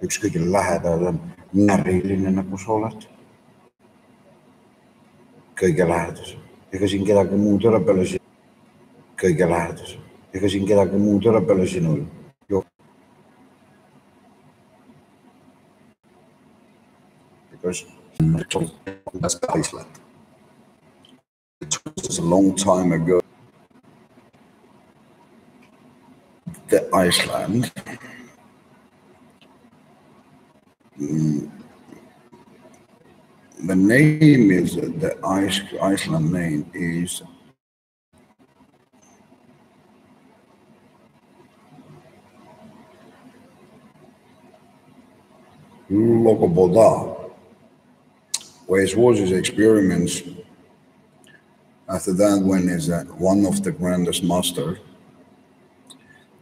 üks kõige lähedasem näriline, nagu sa oled. Kõige lähedasem. Ega siin kedagi muud ei ole peale sinu. Kõige lähedasem. Ega siin kedagi muud ei ole peale sinu. Because that's Iceland. It was a long time ago. The Iceland. The name is, the Iceland name is Ra+A, where it was his experiments. After that, when is one of the grandest master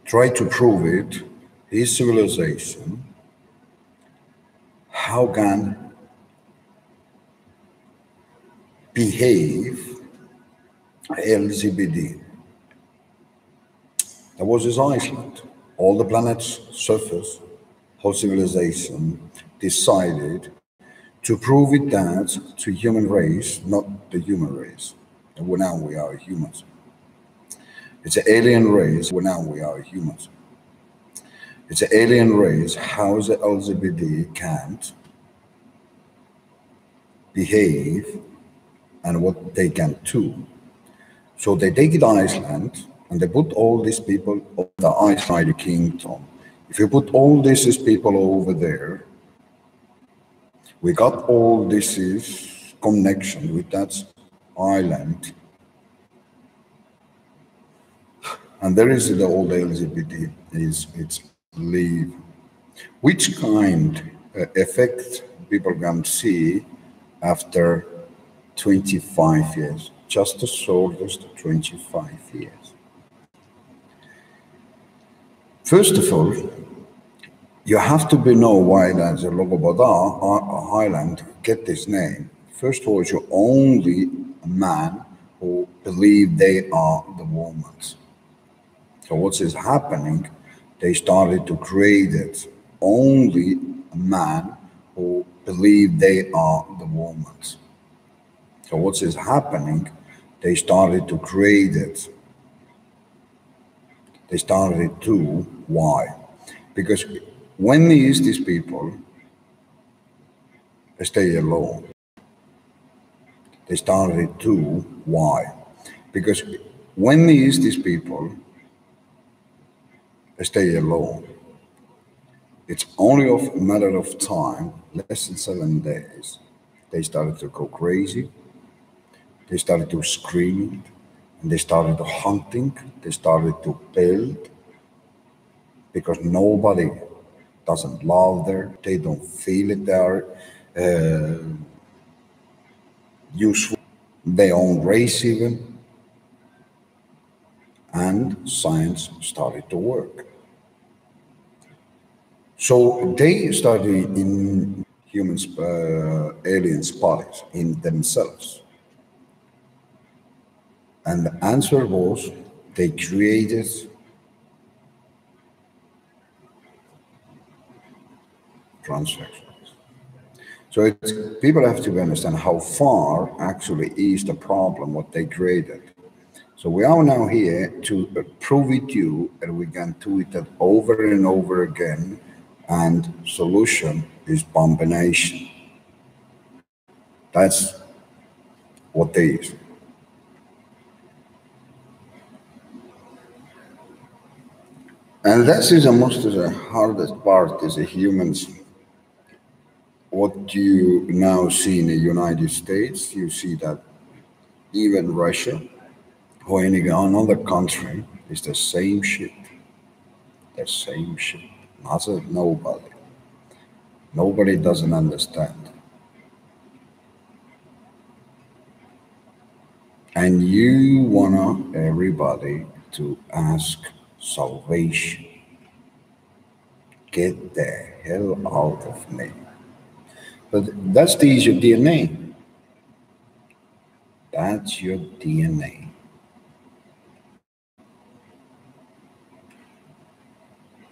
tried to prove it, his civilization, how can behave LGBT. That was his Iceland. All the planet's surface, whole civilization decided to prove it that to human race, not the human race. Well, now we are humans. It's an alien race. Well, now we are humans. It's an alien race. How the LGBT can't behave and what they can do. So they take it Iceland and they put all these people of the Icelandic kingdom. If you put all these people over there, we got all this is connection with that island. And there is the old LGBT, it's leave. Which kind effect people can see after 25 years, just the shortest 25 years. First of all, you have to know why that the Ra+A island get this name. First of all, you're only a man who believe they are the women. So what is happening, they started to create it. Only a man who believe they are the women. So what is happening, they started to create it. They started to, why? Because when these people stay alone, they started to, why? Because when these people stay alone, it's only a matter of time, less than 7 days, they started to go crazy. They started to scream, and they started to hunting, they started to build, because nobody doesn't love there, they don't feel it, they are useful, their own race even, and science started to work. So they started in humans, aliens' bodies, in themselves. And the answer was, they created transactions. So people have to understand how far actually is the problem, what they created. So we are now here to prove it to you, and we can do it over and over again, and solution is combination. That's what they is. And that is the most the hardest part is the humans. What you now see in the United States, you see that even Russia or any another country is the same shit. The same shit. Nobody. Nobody doesn't understand. And you want everybody to ask salvation. Get the hell out of me. But that's your DNA. That's your DNA.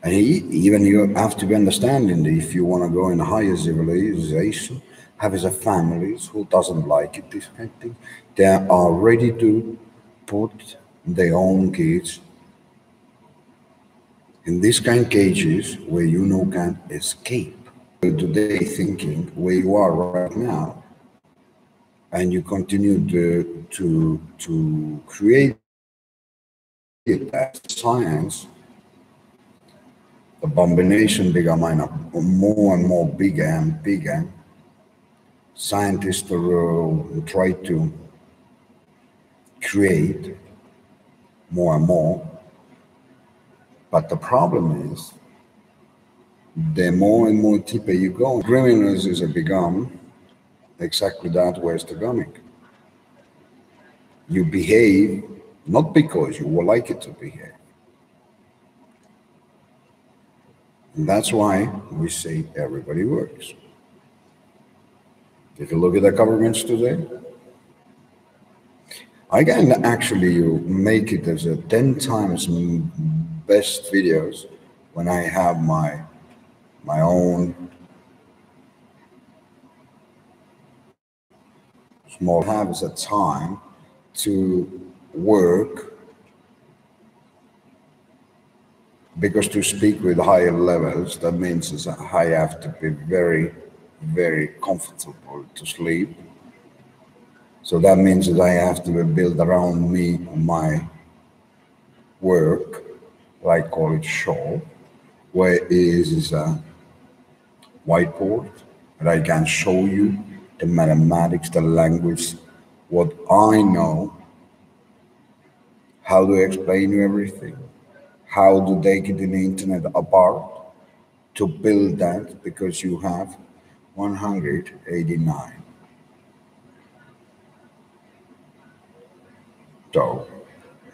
And even you have to be understanding that if you want to go in a higher civilization, have as a families who doesn't like it, this kind of thing, they are ready to put their own kids in these kind of cages where you know can't escape. Today thinking where you are right now, and you continue to create that science, the combination become more and more bigger and bigger. Scientists try to create more and more, but the problem is the more and more deeper you go, criminals is become exactly that way it's coming. You behave not because you would like it to behave. And that's why we say everybody works. If you look at the governments today, I can actually make it as a 10 times best videos when I have my own small have as a time to work, because to speak with higher levels, that means is I have to be very, very comfortable to sleep. So that means that I have to build around me my work, I call it show, where is a whiteboard, and I can show you the mathematics, the language, what I know, how to explain you everything, how to take it in the internet apart to build that, because you have 189. So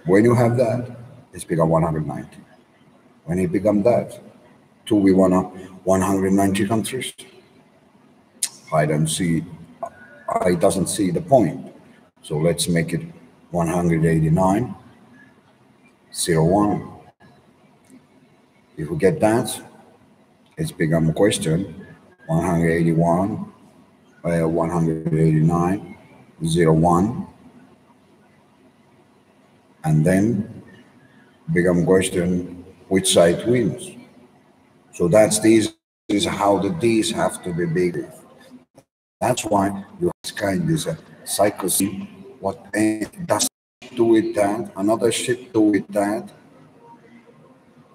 when you have that, it's become 190. When it become that, do we want 190 countries? I doesn't see the point. So let's make it 189, 01. If we get that, it's become a question, 181, 189, 01, and then become question which side wins. So that's these is how the D's have to be big. That's why you have kind of a cycle. What does do with that? Another shit do with that.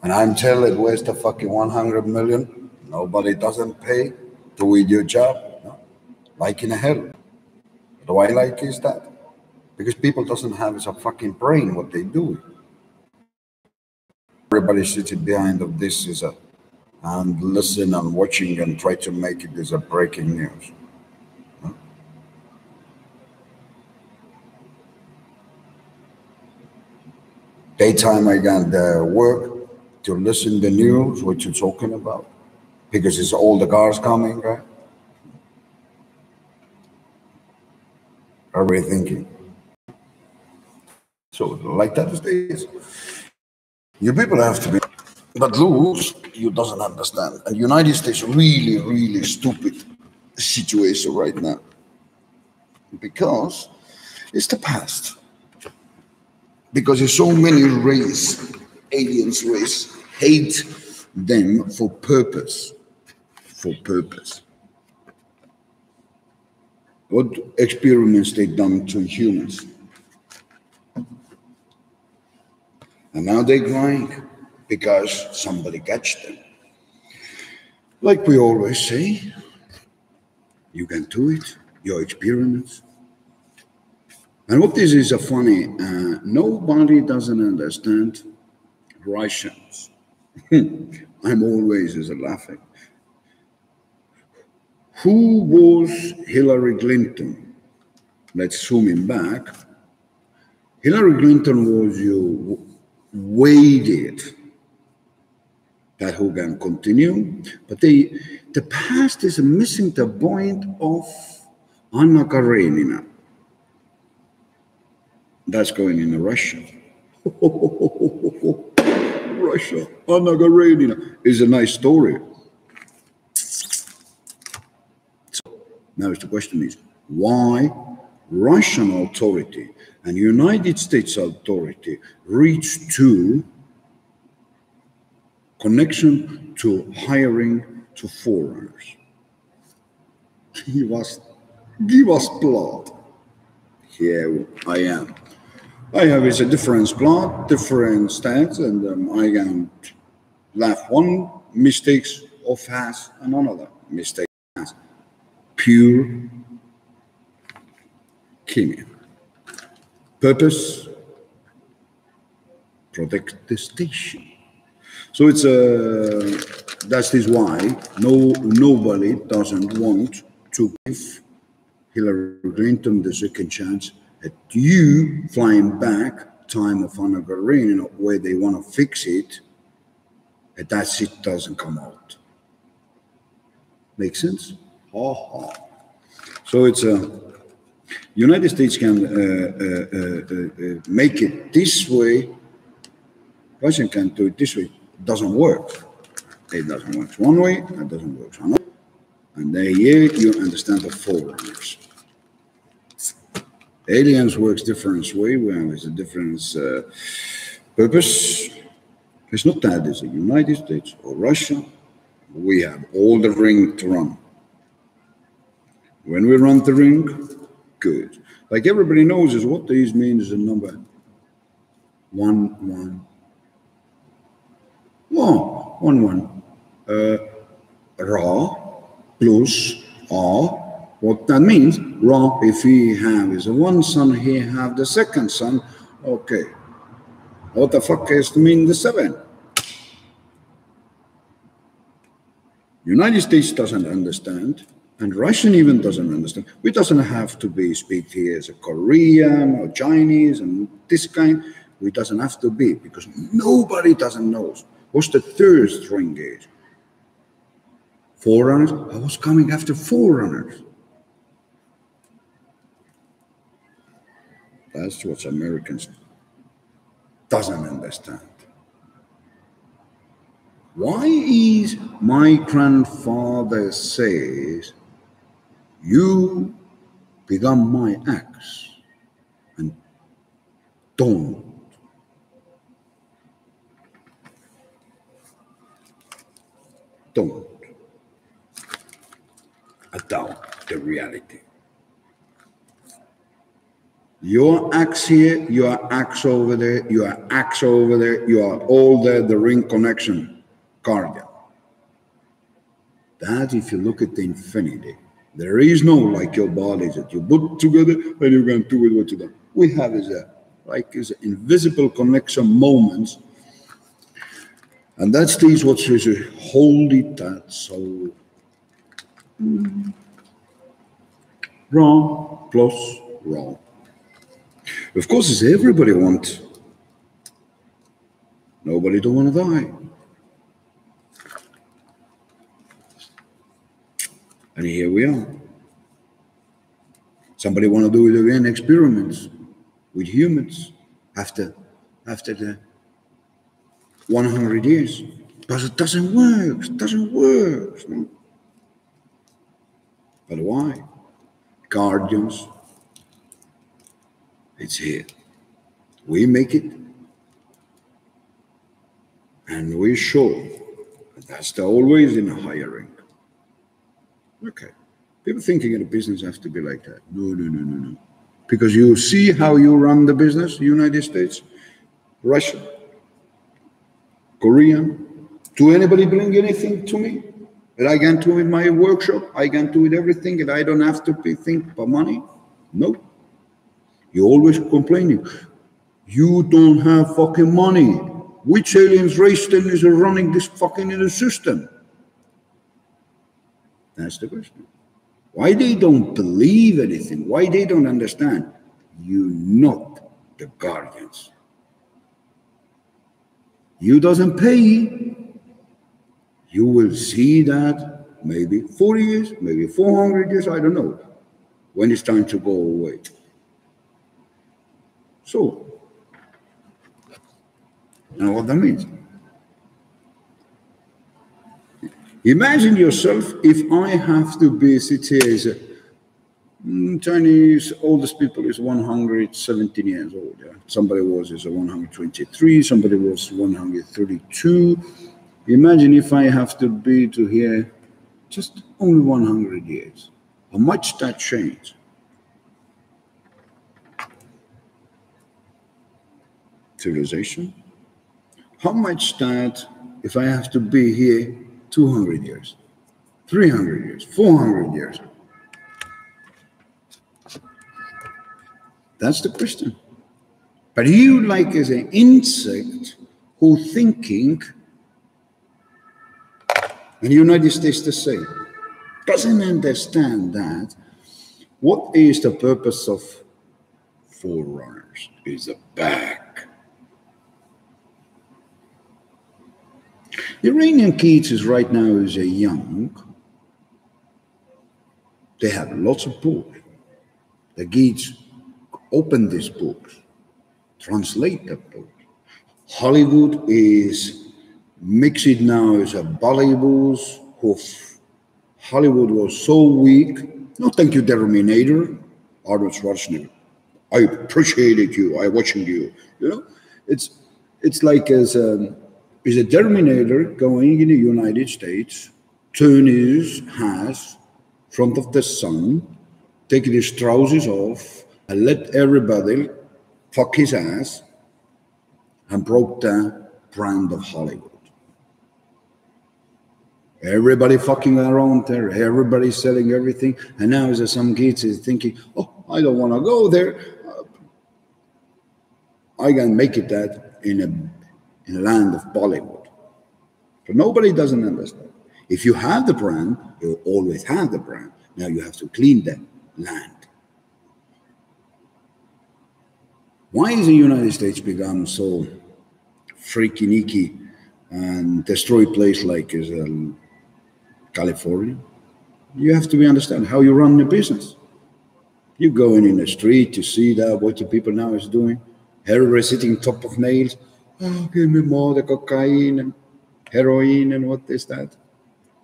And I'm telling, where's the fucking 100 million? Nobody doesn't pay to do your job. No? Like in a hell. What do I like is that? Because people doesn't have a fucking brain what they do. Everybody sitting behind of this is and listen and watching and try to make it as a breaking news. No? Daytime I got work to listen the news, what you're talking about, because it's all the cars coming, right? Are we thinking? So like that is this. You people have to be, but rules you doesn't understand. And United States really, really stupid situation right now, because it's the past. Because there's so many aliens race, hate them for purpose. For purpose. What experiments they done to humans? And now they're crying because somebody catched them. Like we always say, you can do it, your experiments. And what this is a funny, nobody doesn't understand Russians. I'm always laughing. Who was Hillary Clinton? Let's zoom in back. Hillary Clinton was waited that who can continue, but the past is missing the point of Anna Karenina. That's going in Russia. Russia, Anna Karenina, is a nice story. Now the question is, why Russian authority and United States authority reached to connection to hiring to foreigners? Give us blood. Here I am. I have a different blood, different stance, and I can laugh one mistakes of has and another mistake has. Pure chemia. Purpose, protect the station. So it's that is why nobody doesn't want to give Hillary Clinton the second chance at you flying back time of Anna Karenina where they want to fix it, and that shit doesn't come out. Make sense? So it's United States can make it this way. Russia can do it this way. It doesn't work. It doesn't work one way. It doesn't work another. And here you understand the foreigners. Aliens works different way. Where it's a different purpose. It's not that it's the United States or Russia. We have all the ring to run. When we run the ring, good. Like everybody knows is what these means is a number 1 1 1 Ra plus A. What that means, Ra, if he have is a one son, he have the second son. Okay. What the fuck is to mean the 7? United States doesn't understand, and Russian even doesn't understand. We doesn't have to be speak here as a Korean or Chinese and this kind. We doesn't have to be, because nobody doesn't know. What's the third string is? Foreigners? I was coming after foreigners. That's what Americans doesn't understand. Why is my grandfather says, you become my axe and don't. Don't adopt the reality. Your axe here, your axe over there, your axe over there, you are all there, the ring connection, guardian. That if you look at the infinity, there is no like your bodies that you put together and you can do it what you do. We have is a like is invisible connection moments, and that's things what says hold it that so wrong plus wrong. Of course, it's everybody wants. Nobody don't want to die. And here we are. Somebody want to do it again, experiments with humans after the 100 years. Because it doesn't work, it doesn't work. No? But why? Guardians. It's here. We make it. And we show. That's always in a hiring. Okay. People thinking in a business have to be like that. No. Because you see how you run the business, United States, Russia, Korean. Do anybody bring anything to me that I can do in my workshop? I can do it everything and I don't have to think about money? No. You're always complaining. You don't have fucking money. Which aliens race then is running this fucking in the system? That's the question. Why they don't believe anything? Why they don't understand? You're not the guardians. You doesn't pay. You will see that maybe 40 years, maybe 400 years, I don't know, when it's time to go away. So, now what that means? Imagine yourself if I have to be sit here as a Chinese oldest people is 117 years old. Yeah? Somebody is 123, somebody was 132. Imagine if I have to be to here just only 100 years. How much that changed? Civilization. How much that if I have to be here 200 years, 300 years, 400 years? That's the question. But you, like as an insect who thinking, and the United States the same, doesn't understand that what is the purpose of forerunners is the back. The Iranian kids is right now is a young. They have lots of books. The kids open these books, translate the books. Hollywood is mixed now as a Bollywood. Hollywood was so weak. No, thank you, Terminator, Arnold Schwarzenegger. I appreciated you. I watching you. You know, it's like as a Terminator going in the United States, turn his hands front of the sun, taking his trousers off, and let everybody fuck his ass, and broke the brand of Hollywood. Everybody fucking around there, everybody selling everything, and now there's some kids is thinking, oh, I don't want to go there. I can make it that in a land of Bollywood. But nobody doesn't understand. If you have the brand, you always have the brand. Now you have to clean that land. Why is the United States become so freaky nicky and destroy place like California? You have to understand how you run the business. You go in the street to see that what the people now is doing. Everybody sitting top of nails. Oh, give me more the cocaine and heroin and what is that?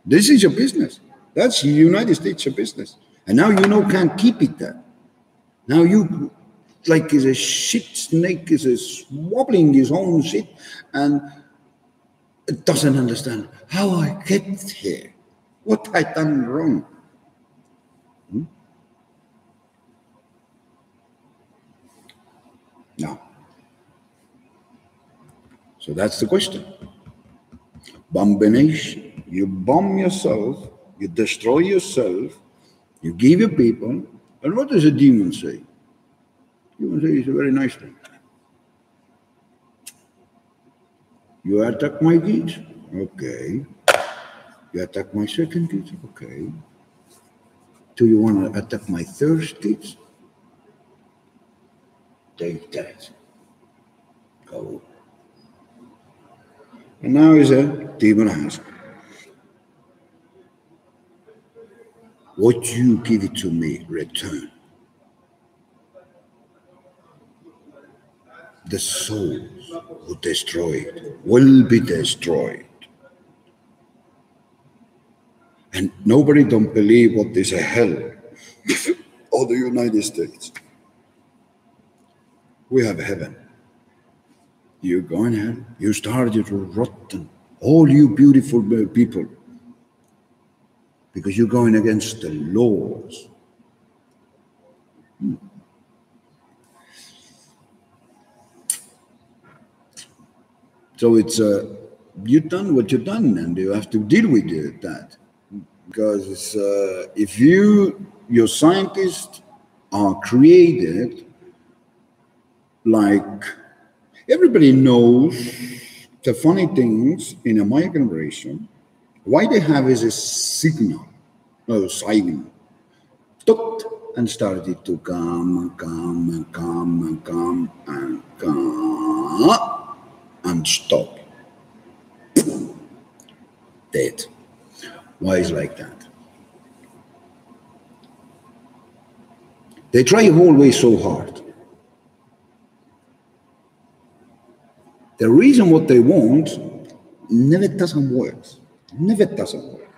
This is your business. That's the United States your business. And now can't keep it there. Now you like is a shit snake is wobbling his own shit and it doesn't understand how I get here. What I done wrong? No. So that's the question. Bombination. You bomb yourself, you destroy yourself, you give your people, and what does a demon say? Demon says it's a very nice thing. You attack my kids? Okay. You attack my second kids? Okay. Do you want to attack my third kids? Take that. Go. And now is a demon ask. What you give it to me, return. The souls who destroy it will be destroyed. And nobody don't believe what is a hell or the United States. We have heaven. You go in hell. You started to rotten. All you beautiful people. Because you're going against the laws. So it's you've done what you've done, and you have to deal with that. Because it's, if your scientists are created like everybody knows the funny things in a my generation. Why they have is a signal, sign, and started to come and stop. Dead. Why is like that? They try always so hard. The reason what they want never doesn't work. Never doesn't work.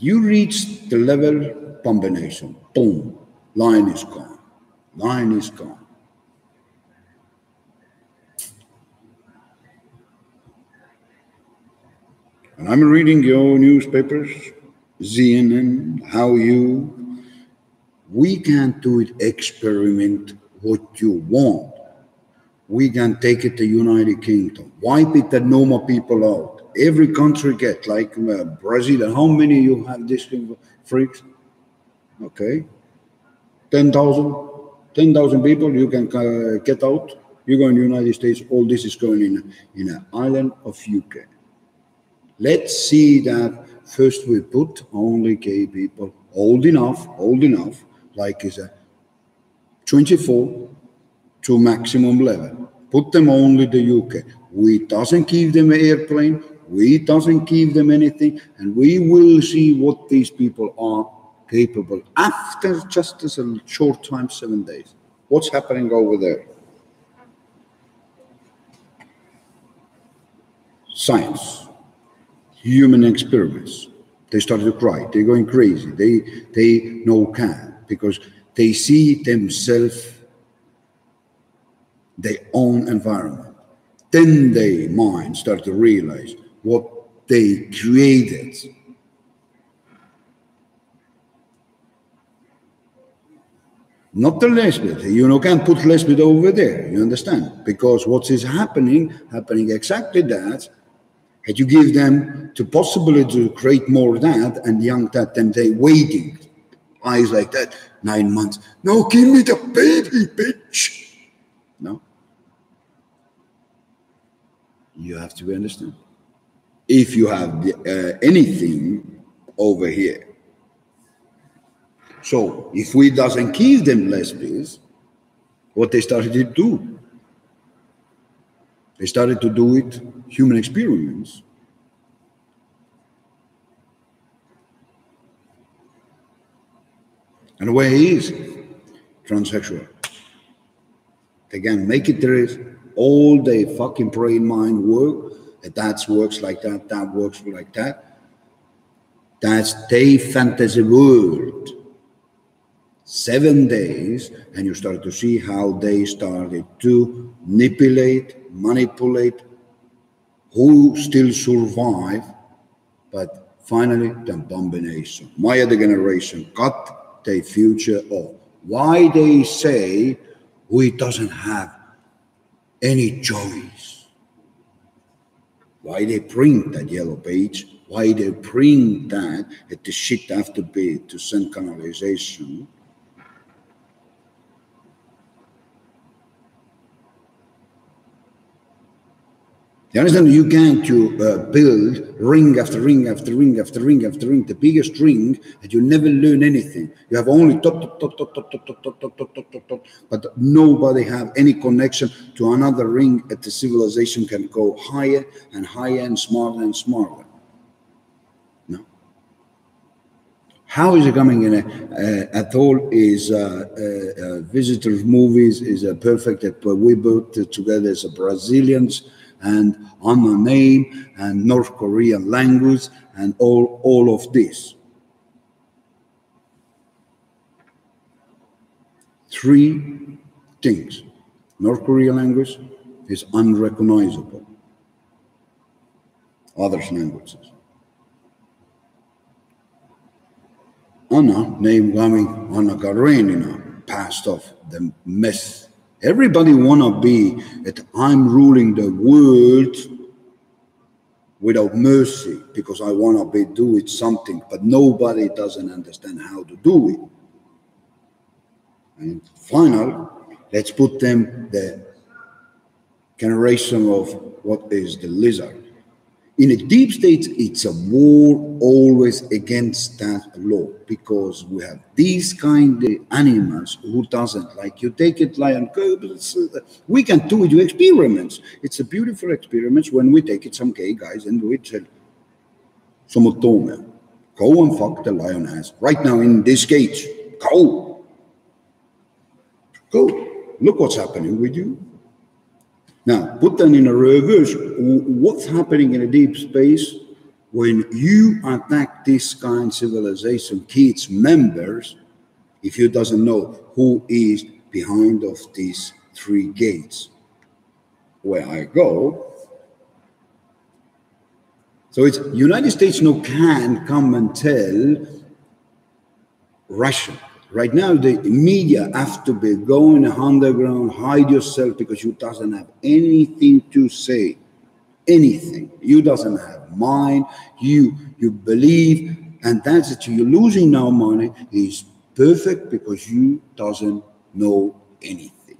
You reach the level combination. Boom. Line is gone. Line is gone. And I'm reading your newspapers, CNN, how you, we can't do it, experiment what you want. We can take it to United Kingdom, wipe it and no more people out. Every country get, like Brazil, and how many you have this kind of freaks? Okay, 10,000 people, you can get out. You go in the United States, all this is going in an island of UK. Let's see that first we put only gay people old enough, like is a 24 to maximum level. Put them only the UK. We doesn't give them an airplane, we doesn't give them anything, and we will see what these people are capable after just as a short time, 7 days. What's happening over there? Science. Human experiments. They started to cry. They're going crazy. They no can because they see themselves, their own environment. Then their mind start to realize what they created. Not the lesbian. You can't put lesbian over there. You understand? Because what is happening exactly that. And you give them the possibility to create more of that, and young that, then they waiting, eyes like that, 9 months. No, give me the baby, bitch. No. You have to understand. If you have anything over here. So if we doesn't give them lesbians, what they started to do? They started to do it, human experiments. And where he is, transsexual. They can make it there is all day fucking brain mind work. That works like that, that works like that. That's their fantasy world. 7 days, and you start to see how they started to manipulate, who still survive, but finally the combination. My other generation cut their future off. Why they say we doesn't have any choice? Why they print that yellow page? Why they print that the shit have to be to send canalization? You understand? You can't build ring after ring after ring after ring after ring, the biggest ring, and you never learn anything. You have only top, but nobody have any connection to another ring that the civilization can go higher and higher and smarter and smarter. No. How is it coming in at all is visitors movies is a perfect that we put together as a Brazilians and on the name and North Korean language and all of this. 3 things. North Korean language is unrecognizable. Other languages. Anna, name coming, Anna Karenina, passed off the mess. Everybody wanna be that I'm ruling the world without mercy because I wanna be doing something, but nobody doesn't understand how to do it. And final, let's put them the generation of what is the lizard. In a deep state, it's a war always against that law because we have these kind of animals who doesn't like you take it lion. We can do it, experiments. It's a beautiful experiment when we take it some gay guys and we tell Somotome, go and fuck the lioness right now in this cage. Go. Look what's happening with you. Now, put them in a reverse. What's happening in a deep space? when you attack this kind of civilization, kids, members, if you doesn't know who is behind of these three gates where I go. So it's United States no can come and tell Russia. Right now, the media have to be going underground, hide yourself because you doesn't have anything to say. Anything. You doesn't have mind. You believe, and that's it. You're losing now money is perfect because you doesn't know anything.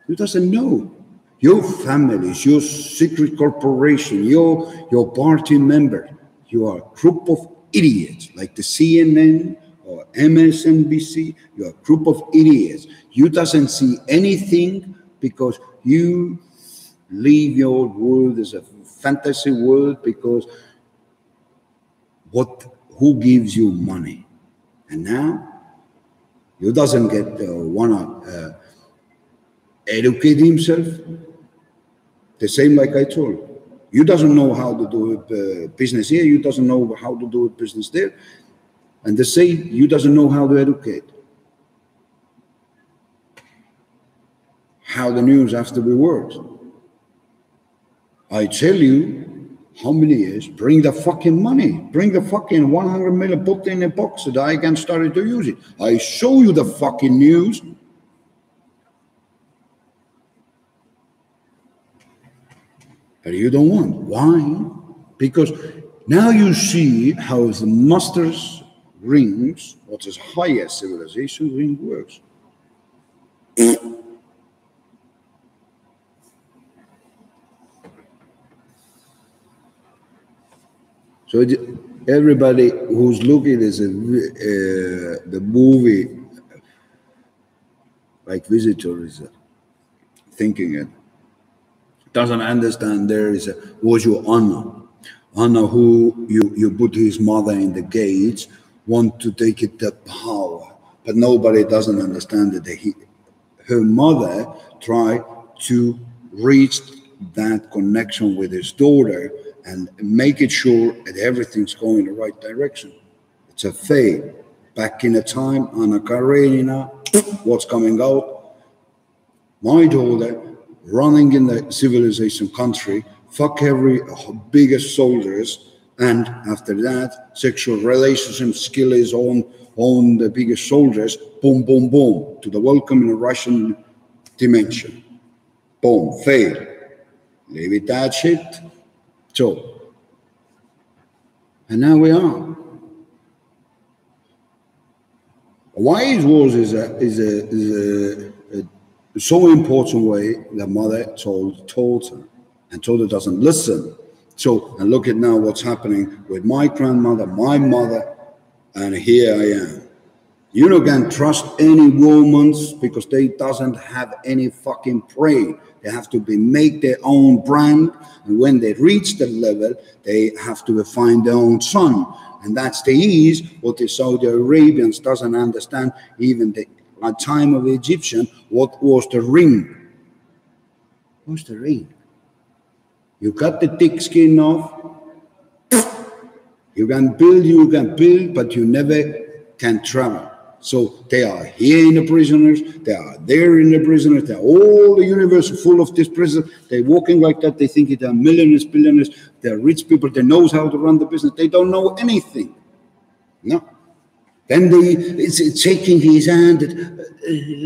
You doesn't know. Your families, your secret corporation, your party member, you are a group of idiots like the CNN or MSNBC. You're a group of idiots. You doesn't see anything because you leave your world as a fantasy world because who gives you money? And now you doesn't get wanna educate himself. The same like I told you. You doesn't know how to do business here. You doesn't know how to do business there. And the same, you doesn't know how to educate. How the news has to be worked. I tell you, how many years? Bring the fucking money. Bring the fucking 100 million, put in a box so that I can start to use it. I show you the fucking news. But you don't want. Why? Because now you see how the master's rings, what is highest civilization ring works. So everybody who's looking at the movie, like Visitor, is thinking it, doesn't understand there is was your Anna who you put his mother in the gates, want to take it the power, but nobody doesn't understand that her mother tried to reach that connection with his daughter and make it sure that everything's going in the right direction. It's a fail. Back in the time, Anna Karenina, what's coming out? My daughter running in the civilization country, fuck every biggest soldiers, and after that, sexual relationship skill is on the biggest soldiers, boom, boom, boom, to the welcome in a Russian dimension. Boom, fail. Leave it that shit. So, and now we are. Why it was is a so important way the mother told her, and told her doesn't listen. So, and look at now what's happening with my grandmother, my mother, and here I am. You don't can trust any woman because they doesn't have any fucking brain. They have to make their own brand, and when they reach the level, they have to find their own son, and that's the ease. What the Saudi Arabians doesn't understand, even the at time of the Egyptian, what was the ring? What's the ring? You cut the thick skin off. You can build, but you never can travel. So they are here in the prisoners, they are there in the prisoners, they're all the universe full of this prison. They're walking like that, they think they're millionaires, billionaires, they're rich people, they know how to run the business, they don't know anything. No. Then it's shaking his hand,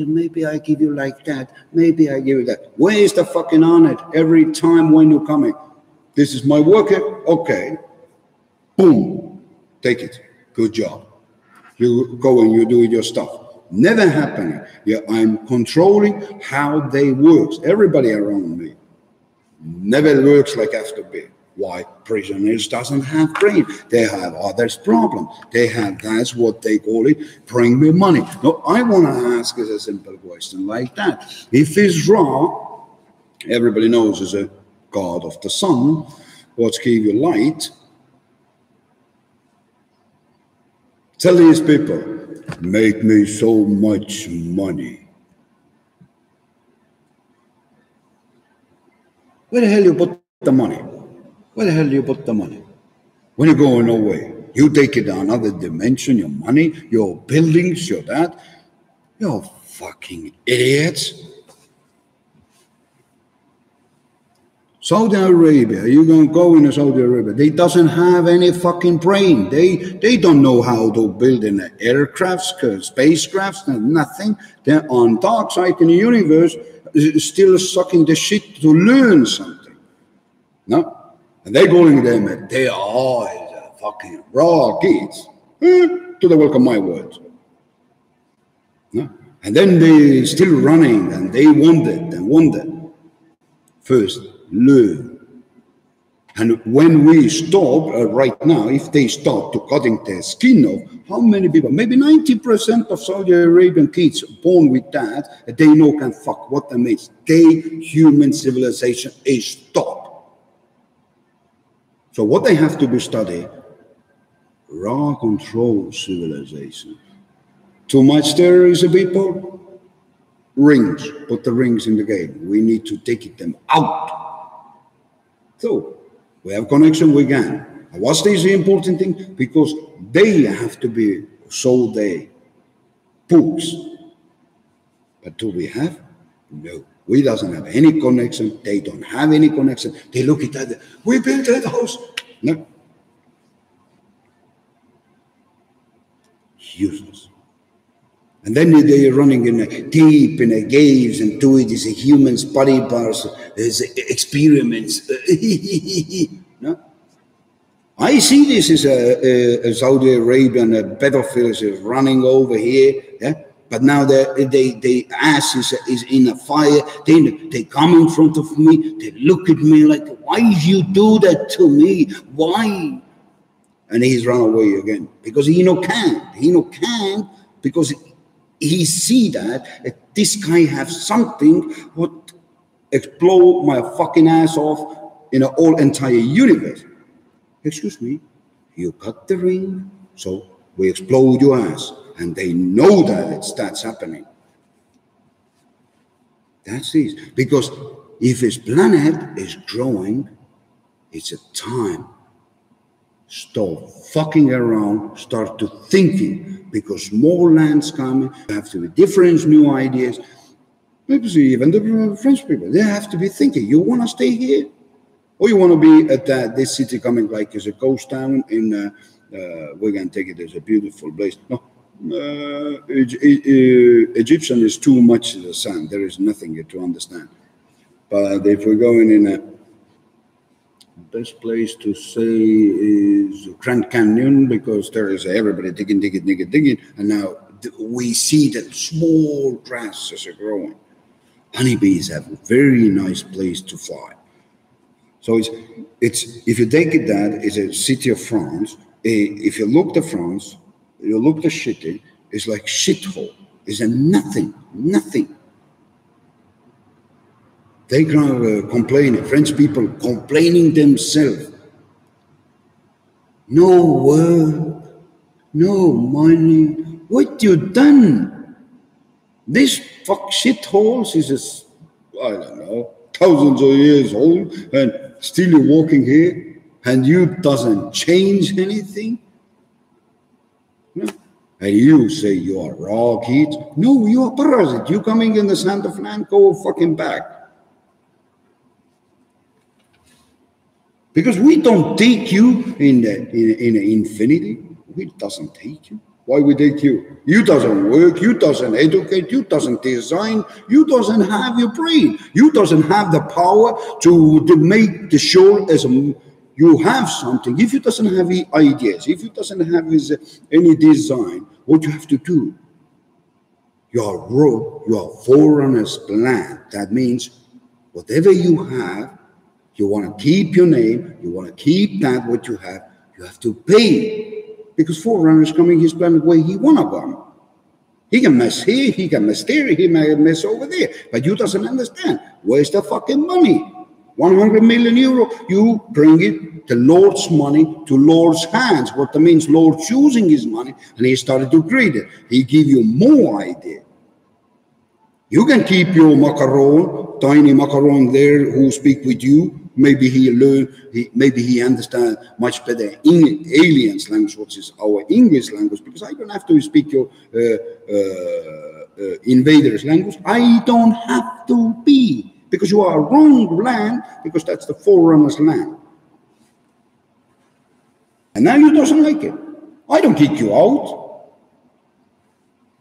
maybe I give you like that, maybe I give you that. Where is the fucking on it every time when you're coming? This is my worker, okay. Boom, take it, good job. You go and you do your stuff. Never happening. Yeah, I'm controlling how they work. Everybody around me never works like have to be. Why? Prisoners doesn't have brain. They have others problem. They have, that's what they call it, bring me money. No, I want to ask is a simple question like that. If it's Ra, everybody knows is a god of the sun, what give you light. Tell these people, make me so much money. Where the hell you put the money? Where the hell you put the money? When you're going away, you take it to another dimension, your money, your buildings, your that. You're fucking idiots. Saudi Arabia, you're going to go into Saudi Arabia. They doesn't have any fucking brain. They don't know how to build an aircrafts, spacecrafts, nothing. They're on dark side in the universe, still sucking the shit to learn something. No? And they're calling them, they are fucking raw kids. To the welcome my words. No? And then they still running and they wanted. First, learn. And when we stop right now, if they start to cutting their skin off, how many people, maybe 90% of Saudi Arabian kids born with that, they know can fuck what that means. Human civilization is stopped. So what they have to be studied, raw control civilization. Too much terrorism, people, rings, put the rings in the game. We need to take them out. So we have connection, we can. What's this the important thing? Because they have to be so they books. But do we have? No. We doesn't have any connection. They don't have any connection. They look at that. We built that house. No. Useless. And then they're running deep in the caves and doing these humans body parts, experiments. No? I see this as a Saudi Arabian pedophiles is running over here. Yeah? But now they ass is in a fire. They come in front of me. They look at me like, why you do that to me? Why? And he's run away again because he no can't because he see that this guy have something would explode my fucking ass off in the whole entire universe. Excuse me, you cut the ring, so we explode your ass. And they know that that's happening. That's it. Because if his planet is growing, it's a time. Stop fucking around, start to thinking. Because more land's coming, there have to be different new ideas. Maybe even the French people, they have to be thinking, you want to stay here? Or you want to be at this city coming like as a ghost town in, we're going to take it as a beautiful place. No. Egyptian is too much the sun. There is nothing to understand. But if we're going in a best place to say is Grand Canyon, because there is everybody digging, and now we see that small grasses are growing. Honeybees have a very nice place to fly. So it's if you take it that it's a city of France. If you look at France. You look at the shitty, it's like shithole. It's a nothing. They complain, French people complaining themselves. No work, no money. What you done? This fuck shitholes is just, I don't know, thousands of years old, and still you're walking here, and you doesn't change anything. No. And you say you are raw kids. No, you are parasite. You coming in the sand of land, go fucking back. Because we don't take you in infinity. We doesn't take you. Why we take you? You doesn't work. You doesn't educate. You doesn't design. You doesn't have your brain. You doesn't have the power to make the show as a. You have something. If you doesn't have any ideas, if you doesn't have any design, what you have to do? You are foreigner's land. That means whatever you have, you want to keep your name, you want to keep that what you have to pay. Because foreigners coming his planet where he want to go. He can mess here, he can mess there, he may mess over there. But you doesn't understand. Where's the fucking money? 100 million euro, you bring it, the Lord's money, to Lord's hands. What that means, Lord choosing his money, and he started to create it. He give you more idea. You can keep your macaron, tiny macaron there who speak with you, Maybe he learn. Maybe he understands much better in aliens language, which is our English language, because I don't have to speak your invaders language. I don't have to be, because you are wrong land, because that's the forerunners' land. And now you doesn't like it. I don't kick you out.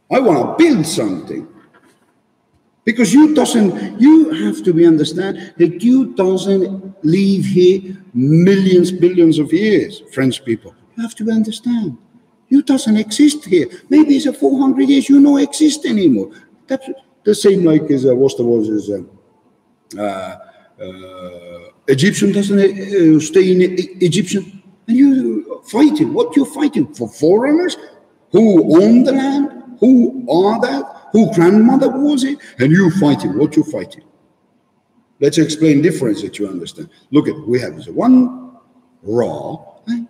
I want to build something. Because you have to understand that you doesn't live here millions, billions of years, French people. You have to understand. You doesn't exist here. Maybe it's a 400 years you don't exist anymore. That's the same like as Egyptian doesn't stay in Egyptian. And you fighting. What you fighting for? Foreigners who own the land, who are that? Who grandmother was it? And you fighting. What you fighting? Let's explain difference that you understand. Look at, we have the one Ra, and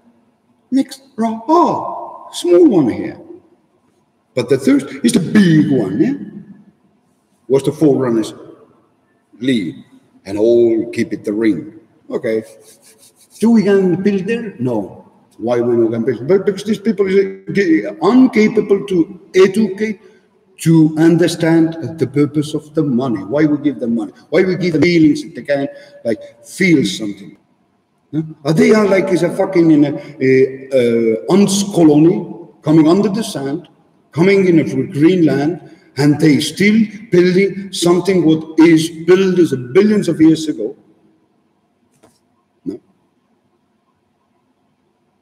next Ra, small one here. But the third is the big one, yeah? Was the forerunners leave and all keep it the ring. Okay. Do we can build there? No. Why we not can build? But because these people are incapable to educate, to understand the purpose of the money. Why we give them money? Why we give them feelings that they can like feel something? Huh? They are like is a fucking in a ants colony coming under the sand, coming in a Greenland, and they still building something what is built as billions of years ago. No.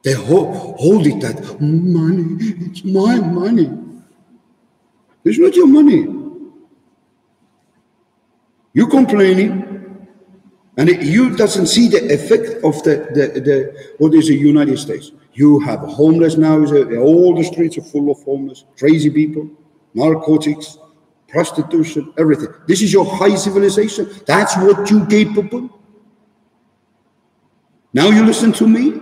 They hold it that money, it's my money. It's not your money. You complaining, and you doesn't see the effect of the what is the United States. You have homeless now. All the streets are full of homeless, crazy people, narcotics, prostitution, everything. This is your high civilization. That's what you capable. Now you listen to me.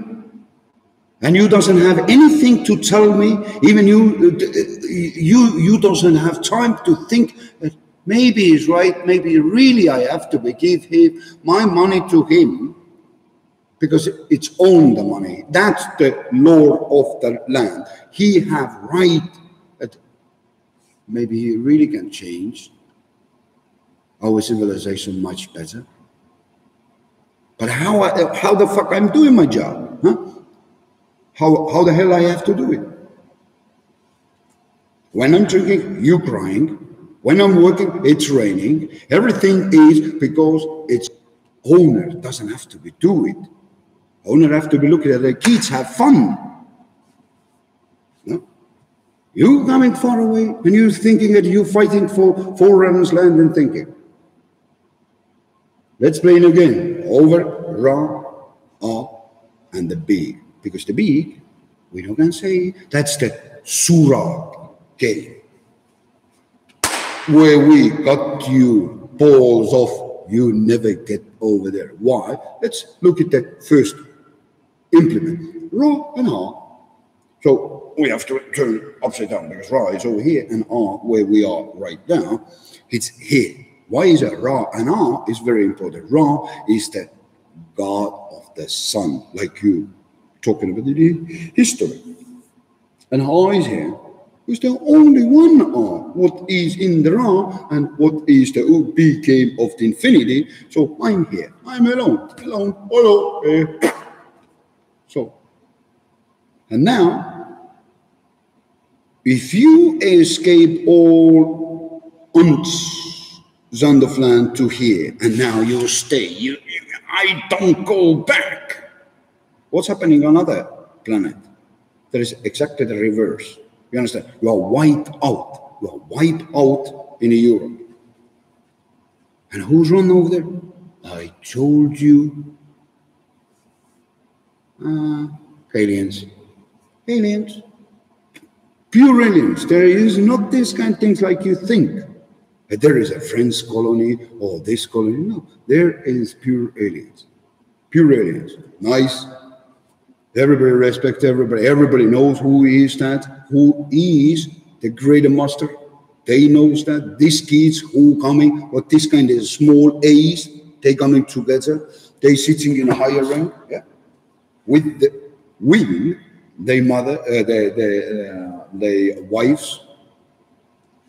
And you doesn't have anything to tell me, even you doesn't have time to think that maybe he's right, maybe really I have to give him my money to him because it's own the money. That's the lord of the land. He have right that maybe he really can change our civilization much better. But how the fuck I'm doing my job, huh? How the hell I have to do it? When I'm drinking, you crying. When I'm working, it's raining. Everything is because it's owner doesn't have to be do it. Owner have to be looking at the kids have fun. No? You coming far away and you thinking that you fighting for foreigners' land and thinking. Let's play it again. Over Ra+A and the big. Because the big, we don't can say, that's the Sura game. Where we got you balls off, you never get over there. Why? Let's look at the first implement. Ra+A. So we have to turn upside down because Ra is over here and A, where we are right now, it's here. Why is it Ra? And A is very important. Ra is the god of the sun, like you talking about the history. And A is here. Is the only one A. What is in the Ra and what is the became of the infinity. So I'm here. I'm alone. Hello. So, and now, if you escape all ants on the land to here, and now you stay, I don't go back. What's happening on other planet? There is exactly the reverse. You understand? You are wiped out. You are wiped out in Europe. And who's run over there? I told you. Aliens. Aliens. Pure aliens. There is not this kind of things like you think. That there is a French colony or this colony. No. There is pure aliens. Pure aliens. Nice. Everybody respects everybody. Everybody knows who is that. Who is the greater master. They knows that. These kids who coming, what this kind of small A's, they coming together. They sitting in a higher rank, yeah, with their mother, their wives,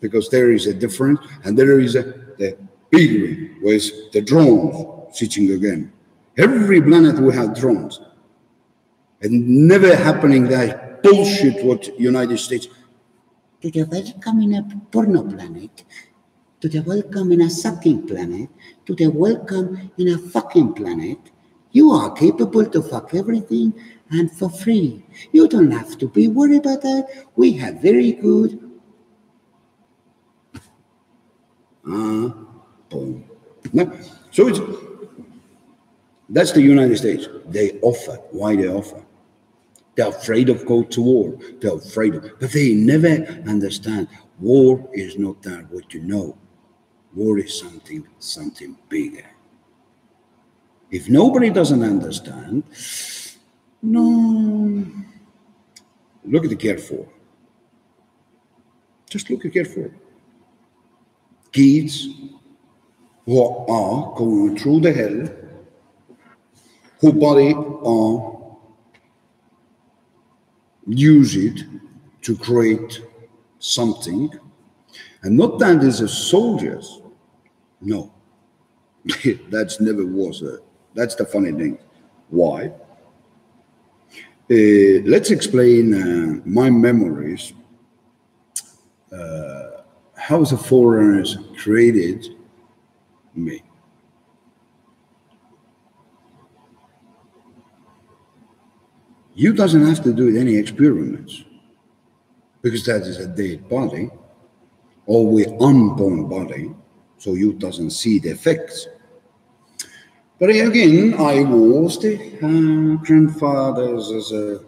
because there is a difference, and there is the big ring, where the drones sitting again. Every planet we have drones, and never happening that bullshit what United States. To the welcome in a porno planet, to the welcome in a sucking planet, to the welcome in a fucking planet. You are capable to fuck everything and for free. You don't have to be worried about that. We have very good. Boom. No. So that's the United States. They offer. Why they offer? They're afraid of going to war. They're afraid of, but they never understand. War is not that what you know. War is something bigger. If nobody doesn't understand, no. Look at the careful. Just look at careful. Kids who are going through the hell, whose body are use it to create something, and not that is a soldiers. No, that's never was a. That's the funny thing. Why? Let's explain my memories. How the foreigners created me. You doesn't have to do any experiments, because that is a dead body, or we unborn body, so you doesn't see the effects. But again, I was the grandfather's as a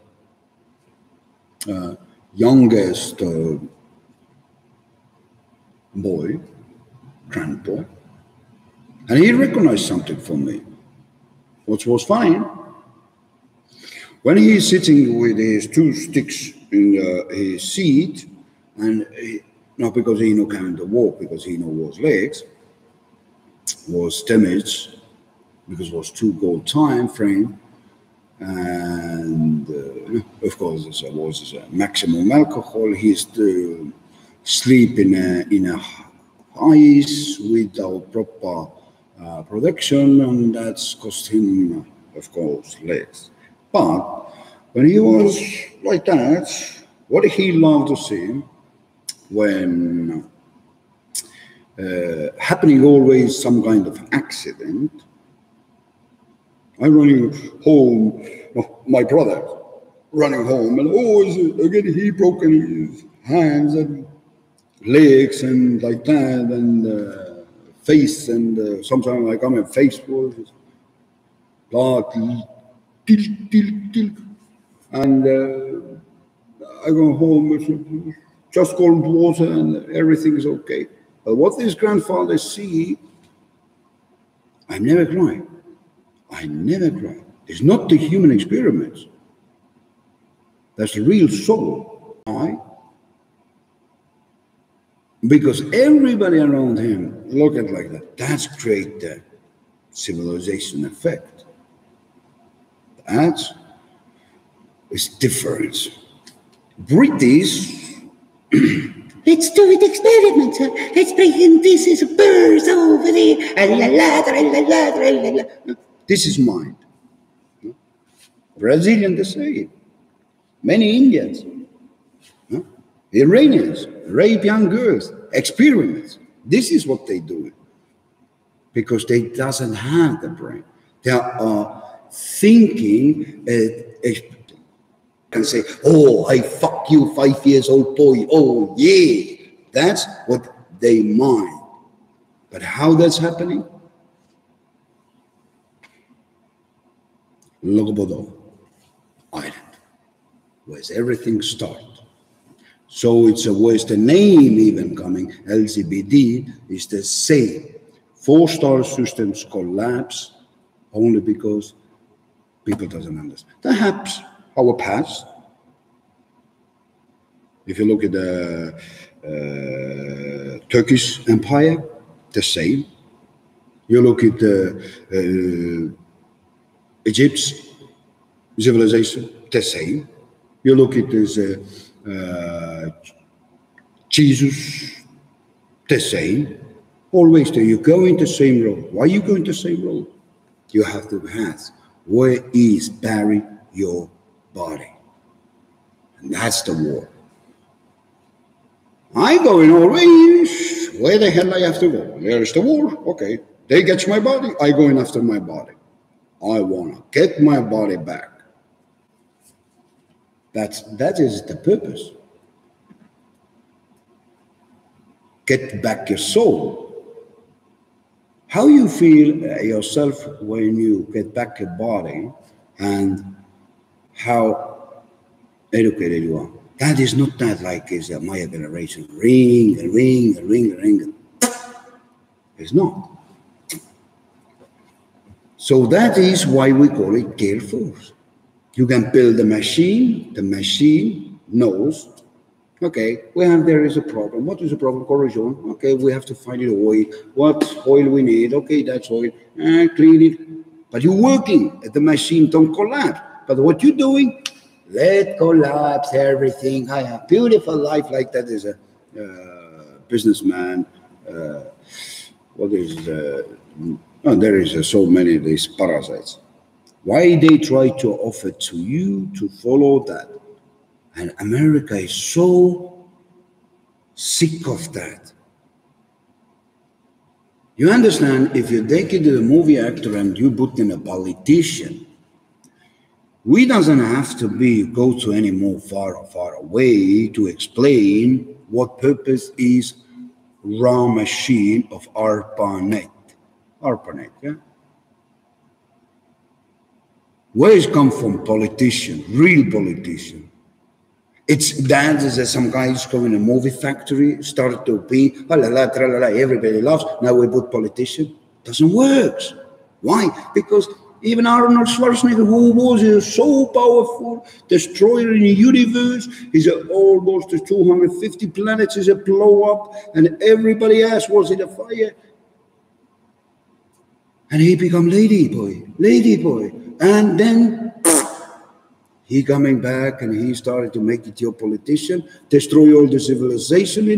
youngest boy, grandboy, and he recognized something from me, which was fine. When he's sitting with his two sticks in his seat, and not because he no kind of walk, because he no was legs, was damaged, because it was too gold time frame, and of course there was maximum alcohol. He used to sleep in a ice without proper protection, and that's cost him, of course, legs. But when he was like that, what he loved to see when happening always some kind of accident. I'm running home, my brother running home, and again he broken his hands and legs and like that, and face, and sometimes I come in face was dark, and I go home, just cold water, and everything is okay. But what this grandfather see, I never cry. I never cry. It's not the human experiments. That's the real soul. Why? Because everybody around him look at like that. That's create the civilization effect. That is different. British. Let's do it experiment. Let's bring in this is birds over there. This is mind. Brazilian the same. Many Indians. Iranians rape young girls. Experiments. This is what they do. Because they doesn't have the brain. They are thinking. Can say, oh, I fuck you, 5 years old boy. Oh, yeah. That's what they mind. But how that's happening? Ra+A Island, where everything starts. So it's where's the name even coming? LGBT is the same. 4-star systems collapse only because people doesn't understand. Perhaps our past. If you look at the Turkish Empire, the same. You look at the Egypt's civilization, the same. You look at this Jesus, the same. Always you go in the same road. Why you go in the same road? You have to ask, where is bury your body? And that's the war. I go in always, where the hell I have to go? There's the war, okay. They get my body, I go in after my body. I want to get my body back. That is the purpose. Get back your soul. How you feel yourself when you get back your body and how educated you are. That is not that like is my generation. Ring, ring, ring, ring. It's not. So that is why we call it care force. You can build a machine. The machine knows, okay, there is a problem. What is the problem? Corrosion. Okay, we have to find it oil. What oil we need? Okay, that's oil. Clean it. But you're working at the machine, don't collapse. But what you're doing, let collapse everything. I have beautiful life like that is a businessman. There is so many of these parasites. Why they try to offer to you to follow that? And America is so sick of that. You understand, if you take it to the movie actor and you put in a politician, we doesn't have to go to any more far away to explain what purpose is Ra machine of ARPANET. ARPANET, yeah? Where it come from? Politician, real politician. It's that is some guys go in a movie factory, start to be, everybody loves. Now we put politician. Doesn't work. Why? Because even Arnold Schwarzenegger, who was so powerful, destroyer in the universe, he's almost 250 planets is a blow up, and everybody else was in a fire. And he become lady boy. And then he coming back and he started to make it your politician, destroy all the civilization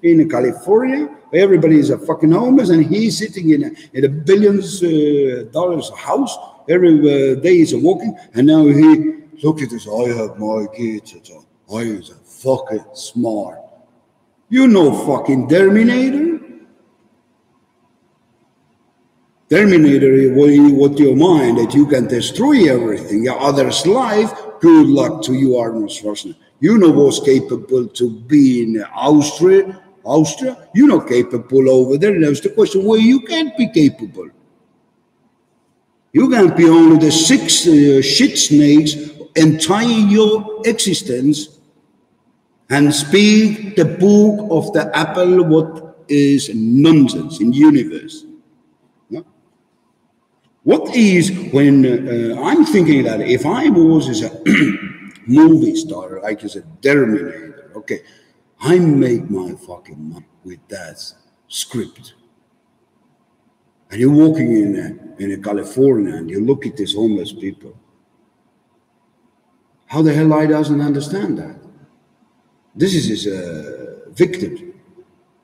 in California. Everybody is a fucking homeless, and he's sitting in a billions dollars house. Every day he's walking, and now he look at this. I have my kids. I is a fucking smart. You know, fucking Terminator. Terminator, what your mind that you can destroy everything, your other's life. Good luck to you, Arnold Schwarzenegger. You know what's capable to be in Austria. You're not capable over there. There's the question where you can't be capable. You can't be only the 6 shit snakes entire your existence and speak the book of the apple, what is nonsense in the universe. What is when I'm thinking that if I was as a movie star, like as a Terminator, okay, I make my fucking money with that script. And you're walking in California and you look at these homeless people. How the hell I doesn't understand that? This is his victim.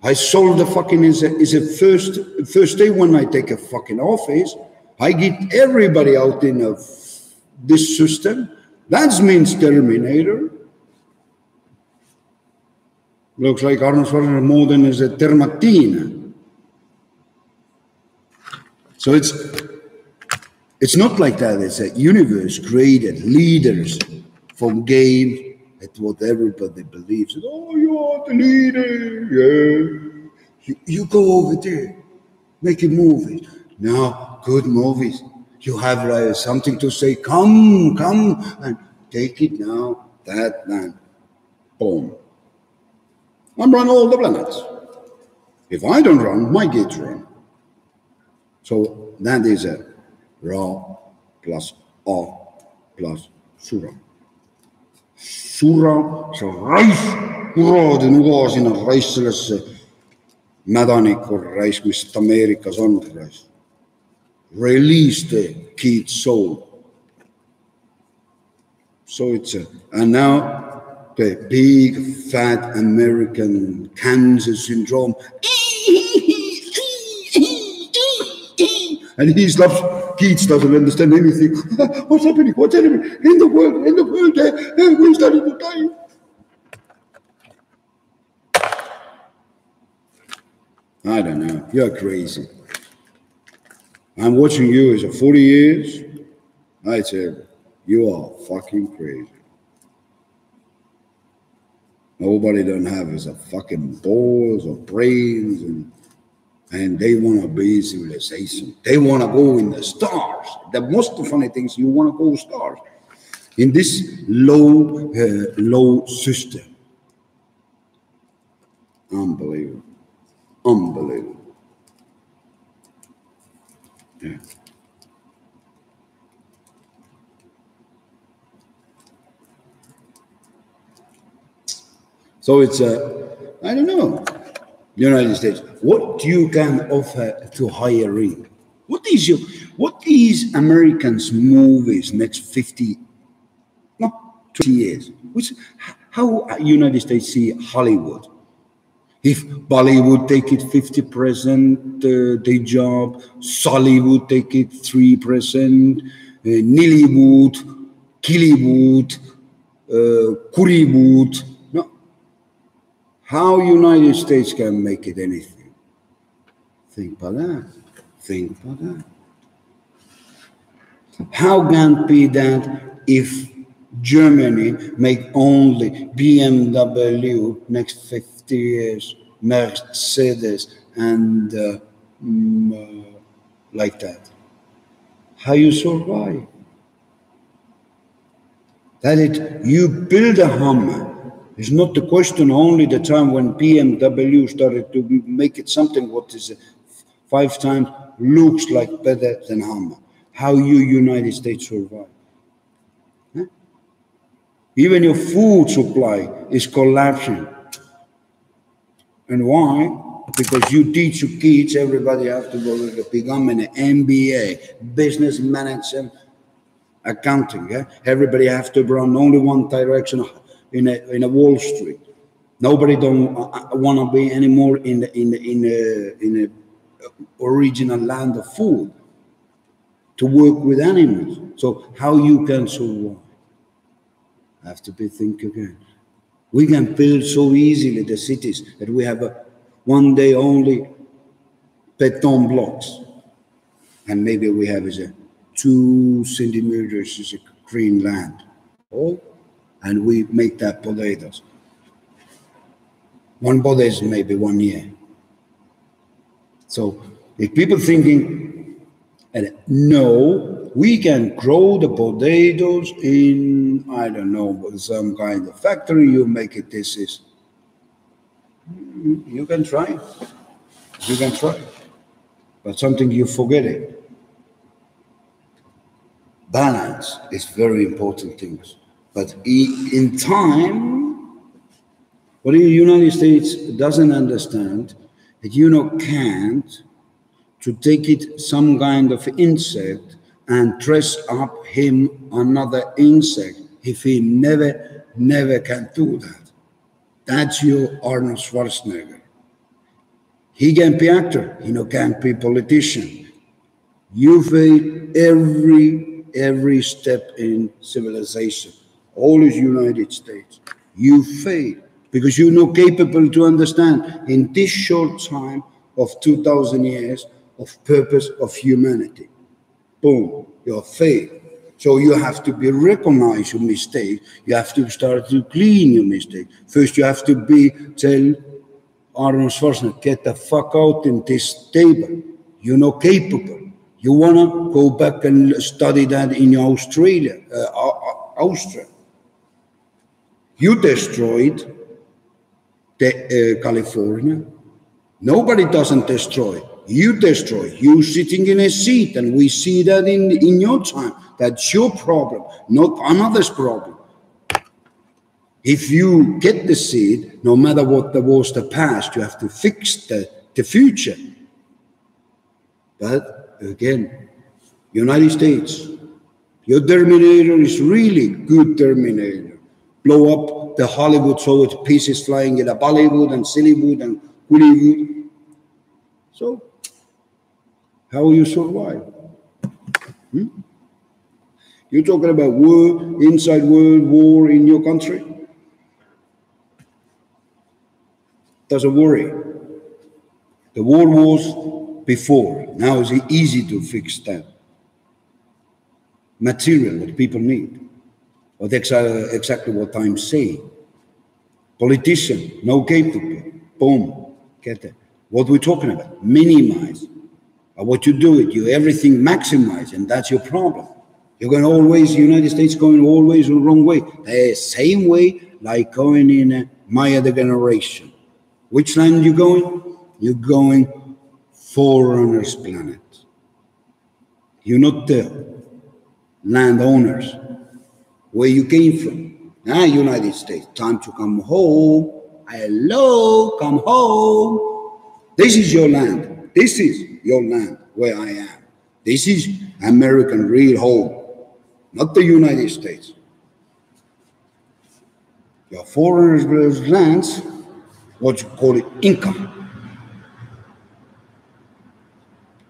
I sold the fucking is a first day when I take a fucking office. I get everybody out in this system. That means Terminator. Looks like Arnold Schwarzenegger more than is a Termatina. So it's not like that. It's a universe created leaders from game at what everybody believes. Oh, you are the leader. Yeah. You go over there, make a movie. Now, good movies. You have something to say. Come, and take it now. That man, boom. I'm run all the planets. If I don't run, my kids run. So that is a Ra+A plus Sura. Sura, see raisk, kuradi nuga sinna raisk sellesse mädanikku raisk, mis Ameerikas on raisk. Release the kid's soul. So it's and now the big fat American cancer syndrome, and he stops. Keats doesn't understand anything. What's happening? What's happening in the world? In the world, we're starting to die. I don't know. You're crazy. I'm watching you as a 40 years. I tell you, you are fucking crazy. Nobody don't have is a fucking balls or brains, and they want to be civilization. They want to go in the stars. The most funny thing is you want to go stars in this low system. Unbelievable. Unbelievable. Yeah. So it's I don't know, United States. What you can offer to hiring? What is Americans' movies next 50, no, 20 years? How United States see Hollywood? If Bollywood take it 50%, their job, Sollywood take it 3%, Nillywood, Killywood, Currywood. No. How United States can make it anything? Think about that. Think about that. How can it be that if Germany make only BMW next 50 years, Mercedes, and like that? How you survive? That you build a Hummer is not the question only the time when BMW started to make it something what is 5 times looks like better than Hummer. How you United States survive? Huh? Even your food supply is collapsing. And why? Because you teach your kids, everybody have to go to become an MBA, business management, accounting. Yeah? Everybody have to run only one direction in a Wall Street. Nobody don't want to be anymore in a original land of food to work with animals. So how you can survive? Have to be think again. We can build so easily the cities that we have one day only beton blocks, and maybe we have 2 centimeters is green land. Oh, and we make that potatoes. One potato maybe 1 year. So if people thinking, no, we can grow the potatoes in, I don't know, some kind of factory, you make it this is. You can try. You can try. But something you forget it. Balance is very important things. But in time, what the United States doesn't understand, that can't to take it some kind of insect and dress up him another insect if he never can do that. That's your Arnold Schwarzenegger. He can be actor, he can't be politician. You fail every step in civilization. All is United States. You fail because you're not capable to understand in this short time of 2,000 years of purpose of humanity. Boom, you fail. So you have to be recognize your mistake. You have to start to clean your mistake. First, you have to tell Arnold Schwarzenegger, get the fuck out in this table. You're not capable. You wanna go back and study that in Australia, Austria. You destroyed California. Nobody doesn't destroy. You destroy. You sitting in a seat, and we see that in your time. That's your problem, not another's problem. If you get the seat, no matter what was the past, you have to fix the future. But again, United States, Your Terminator is really good Terminator. Blow up the Hollywood so it's pieces flying in the Bollywood and Sillywood and Hollywood. So, how will you survive? You're talking about war, inside world war in your country? Doesn't worry. The war was before. Now it's easy to fix that. Material, what people need. What exactly what I'm saying. Politician, no capable. Boom. Get it. What we're talking about. Minimize. What you do it, you everything maximize, and that's your problem. You're going always, United States going always the wrong way. The same way like going in Maya the generation. Which land you going? You're going foreigners' planet. You're not the landowners. Where you came from. United States. Time to come home. Hello, come home. This is your land. This is your land where I am. This is American real home, not the United States. Your foreigners' lands, what you call it, income.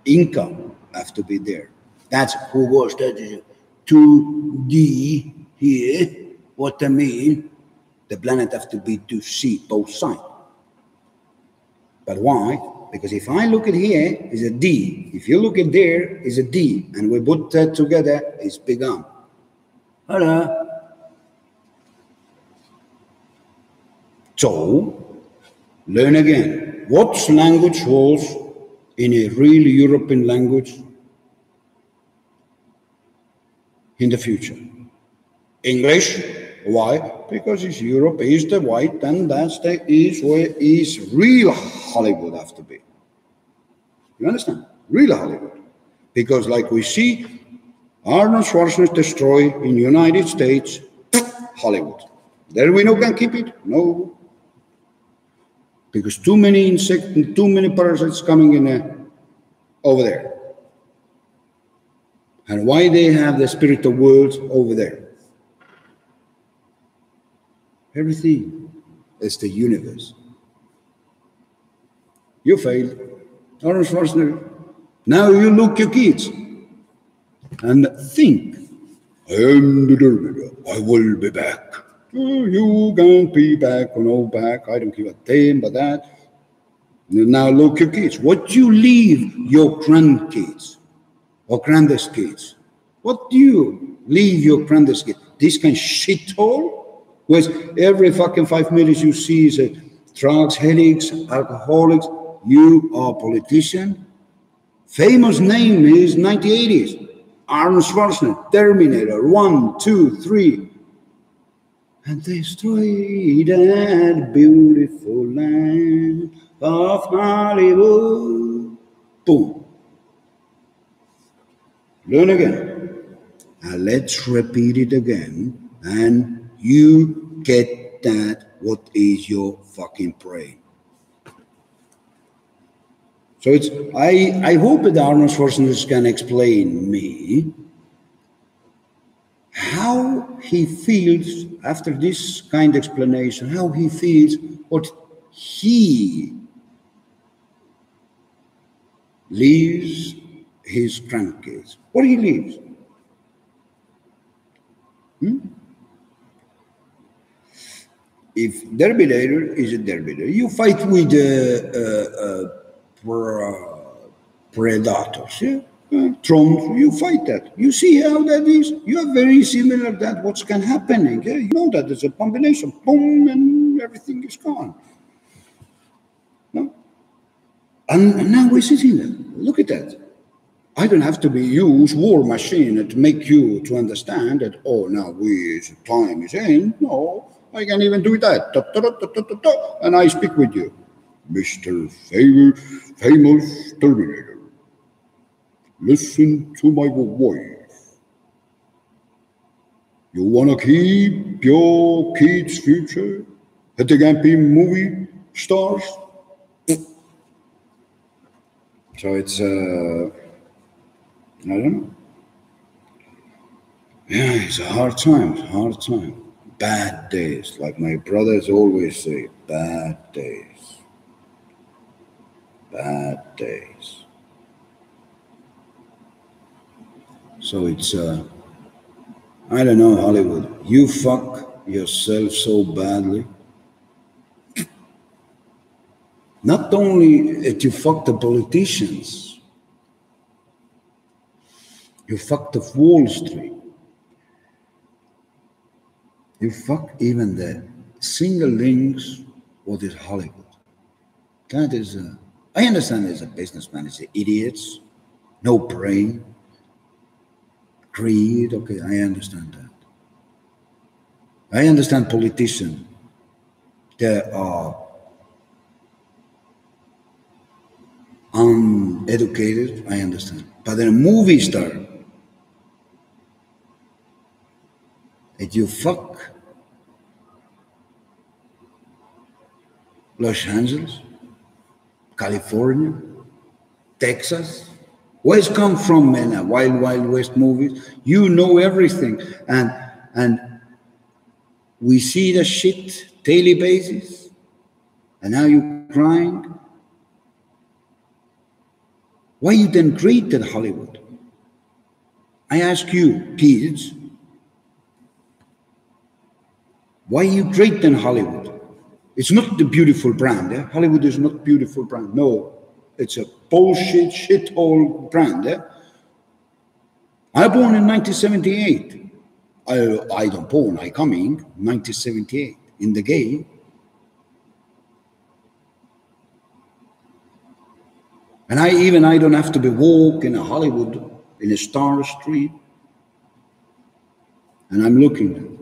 Income have to be there. That's who was that 2D here. What I mean, the planet have to be to see both sides. But why? Because if I look at here, it's a D. If you look at there, it's a D. And we put that together, it's begun. Hello. So, learn again. What language was in a real European language in the future? English. Why? Because it's Europe, is the white, and that's the is where is real Hollywood have to be. You understand? Real Hollywood. Because like we see, Arnold Schwarzenegger destroy in United States, Hollywood. There we no can keep it? No. Because too many insects, too many parasites coming in over there. And why they have the spirit of worlds over there? Everything is the universe. You failed. Arnold Schwarzenegger. Now you look your kids and think, I am the Terminator. I will be back. Oh, you can't be back or no back. I don't give a damn about that. Now look your kids. What you leave your grandkids or grandkids? What do you leave your grandkids? This kind of shithole? Where every fucking 5 minutes you see is drugs, headaches, alcoholics. You are a politician. Famous name is 1980s. Arnold Schwarzenegger, Terminator, 1, 2, 3. And destroy that beautiful land of Hollywood. Boom. Learn again. And let's repeat it again. And you get that what is your fucking brain. So it's I hope that Arnold Schwarzenegger can explain me how he feels after this kind of explanation, how he feels what he leaves his grandkids. What he leaves. If Terminator is a Terminator, you fight with predators, yeah? Drones, you fight that. You see how that is? You are very similar to that what's can happening. Yeah? You know that it's a combination, boom, and everything is gone. No? And now we're sitting there. Look at that. I don't have to use war machine to make you to understand that, oh, now time is in. No, I can even do that. And I speak with you. Mr. Famous Terminator. Listen to my wife. You want to keep your kids' future? That they can be movie stars? So it's, I don't know. Yeah, it's a hard time, hard time. Bad days, like my brothers always say, bad days, bad days. So it's, I don't know, Hollywood. You fuck yourself so badly. Not only that you fuck the politicians, you fuck the Wall Street. You fuck even the single links what is Hollywood. That is, I understand as a businessman, it's idiots, no brain, greed. Okay, I understand that. I understand politicians. They are uneducated. I understand. But then a movie star, if you fuck Los Angeles, California, Texas, where's come from in a Wild Wild West movies? You know everything, and we see the shit daily basis, and now you crying. Why you then created Hollywood? I ask you, kids, why you created Hollywood? It's not the beautiful brand. Eh? Hollywood is not beautiful brand. No, it's a bullshit shithole brand. Eh? I born in 1978. I don't born. I coming 1978 in the game. And I don't have to be walk in a Hollywood in a Star Street. And I'm looking.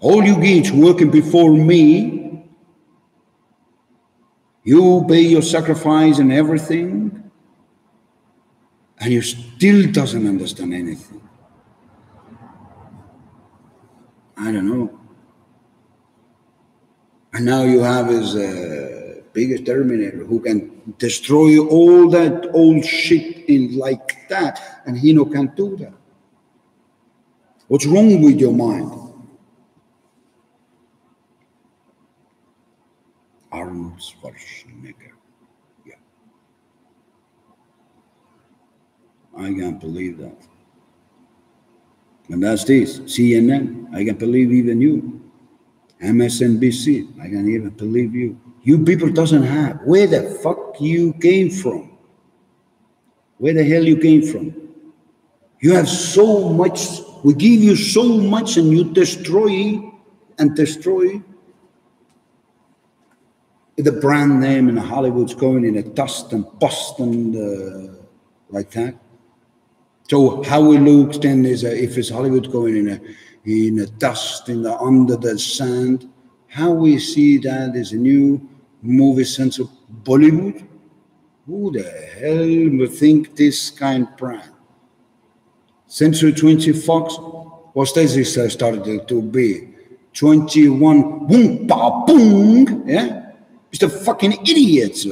All you kids working before me, you pay your sacrifice and everything, and you still doesn't understand anything. I don't know. And now you have his biggest Terminator who can destroy all that old shit in like that, and he no can't do that. What's wrong with your mind? Arnold Schwarzenegger. Yeah. I can't believe that. And that's this. CNN, I can't believe even you. MSNBC, I can't even believe you. You people doesn't have. Where the fuck you came from? Where the hell you came from? You have so much, we give you so much and you destroy the brand name in Hollywood's going in a dust and bust and like that. So how it looks then is if it's Hollywood going in a dust under the sand, how we see that is a new movie sense of Bollywood. Who the hell would think this kind of brand? Century 20 Fox, what does this started to be? 21 boom ba boom, yeah. It's the fucking idiots.